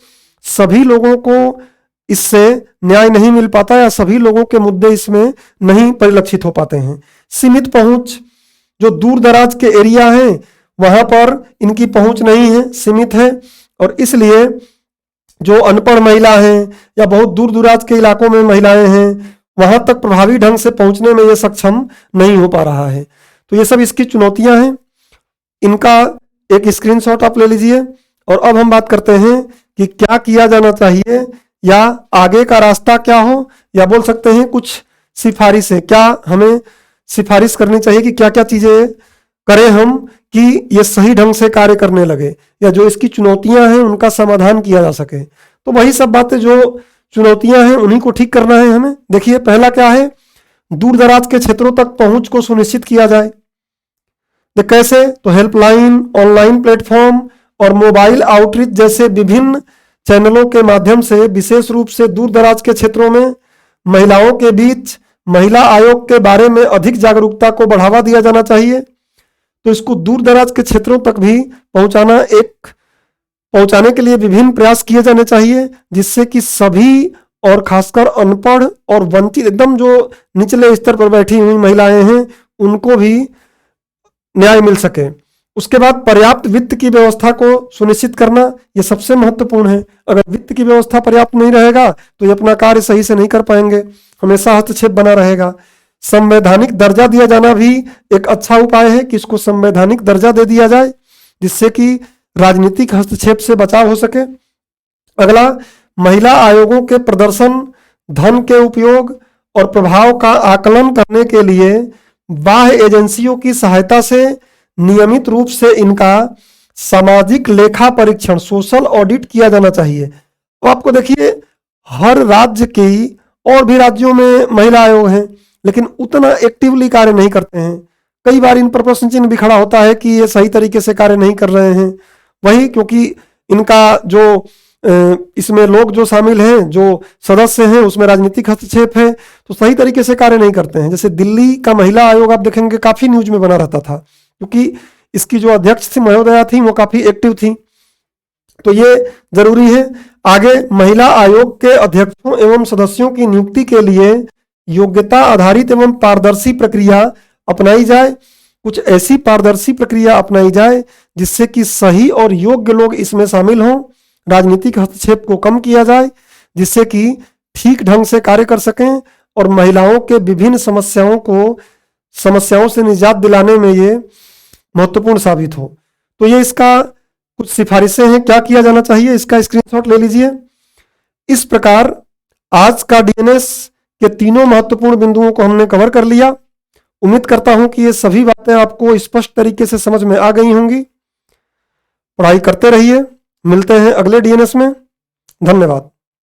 सभी लोगों को इससे न्याय नहीं मिल पाता या सभी लोगों के मुद्दे इसमें नहीं परिलक्षित हो पाते हैं। सीमित पहुंच, जो दूर दराज के एरिया हैं वहां पर इनकी पहुंच नहीं है, सीमित है, और इसलिए जो अनपढ़ महिला हैं या बहुत दूर दराज के इलाकों में महिलाएं हैं वहां तक प्रभावी ढंग से पहुंचने में ये सक्षम नहीं हो पा रहा है। तो ये सब इसकी चुनौतियां हैं। इनका एक स्क्रीनशॉट आप ले लीजिए। और अब हम बात करते हैं कि क्या किया जाना चाहिए या आगे का रास्ता क्या हो, या बोल सकते हैं कुछ सिफारिशें, क्या हमें सिफारिश करनी चाहिए कि क्या क्या चीजें करें हम कि ये सही ढंग से कार्य करने लगे, या जो इसकी चुनौतियां हैं उनका समाधान किया जा सके। तो वही सब बातें जो चुनौतियां हैं उन्हीं को ठीक करना है हमें। देखिए पहला क्या है, दूर दराज के क्षेत्रों तक पहुंच को सुनिश्चित किया जाए। तो कैसे, तो हेल्पलाइन, ऑनलाइन प्लेटफॉर्म और मोबाइल आउटरीच जैसे विभिन्न चैनलों के माध्यम से विशेष रूप से दूर दराज के क्षेत्रों में महिलाओं के बीच महिला आयोग के बारे में अधिक जागरूकता को बढ़ावा दिया जाना चाहिए। तो इसको दूर दराज के क्षेत्रों तक भी पहुंचाने के लिए विभिन्न प्रयास किए जाने चाहिए, जिससे कि सभी और खासकर अनपढ़ और वंचित एकदम जो निचले स्तर पर बैठी हुई महिलाएं हैं उनको भी न्याय मिल सके। उसके बाद पर्याप्त वित्त की व्यवस्था को सुनिश्चित करना, यह सबसे महत्वपूर्ण है। अगर वित्त की व्यवस्था पर्याप्त नहीं रहेगा तो ये अपना कार्य सही से नहीं कर पाएंगे, हमेशा हस्तक्षेप बना रहेगा। संवैधानिक दर्जा दिया जाना भी एक अच्छा उपाय है कि इसको संवैधानिक दर्जा दे दिया जाए, जिससे कि राजनीतिक हस्तक्षेप से बचाव हो सके। अगला, महिला आयोगों के प्रदर्शन, धन के उपयोग और प्रभाव का आकलन करने के लिए बाह्य एजेंसियों की सहायता से नियमित रूप से इनका सामाजिक लेखा परीक्षण, सोशल ऑडिट किया जाना चाहिए। तो आपको देखिए हर राज्य की, और भी राज्यों में महिला आयोग हैं लेकिन उतना एक्टिवली कार्य नहीं करते हैं। कई बार इन पर प्रश्न चिन्ह भी खड़ा होता है कि ये सही तरीके से कार्य नहीं कर रहे हैं। वही क्योंकि इनका जो इसमें लोग जो शामिल हैं, जो सदस्य हैं, उसमें राजनीतिक हस्तक्षेप है, तो सही तरीके से कार्य नहीं करते हैं। जैसे दिल्ली का महिला आयोग आप देखेंगे काफी न्यूज में बना रहता था, क्योंकि इसकी जो अध्यक्ष थी महोदया थी वो काफी एक्टिव थी। तो ये जरूरी है। आगे महिला आयोग के अध्यक्षों एवं सदस्यों की नियुक्ति के लिए योग्यता आधारित एवं पारदर्शी प्रक्रिया अपनाई जाए। कुछ ऐसी पारदर्शी प्रक्रिया अपनाई जाए जिससे कि सही और योग्य लोग इसमें शामिल हों। राजनीतिक हस्तक्षेप को कम किया जाए जिससे कि ठीक ढंग से कार्य कर सकें और महिलाओं के विभिन्न समस्याओं से निजात दिलाने में ये महत्वपूर्ण साबित हो। तो ये इसका कुछ सिफारिशें हैं, क्या किया जाना चाहिए, इसका स्क्रीनशॉट ले लीजिए। इस प्रकार आज का डीएनएस के तीनों महत्वपूर्ण बिंदुओं को हमने कवर कर लिया। उम्मीद करता हूं कि ये सभी बातें आपको स्पष्ट तरीके से समझ में आ गई होंगी। पढ़ाई करते रहिए, मिलते हैं अगले डीएनएस में। धन्यवाद।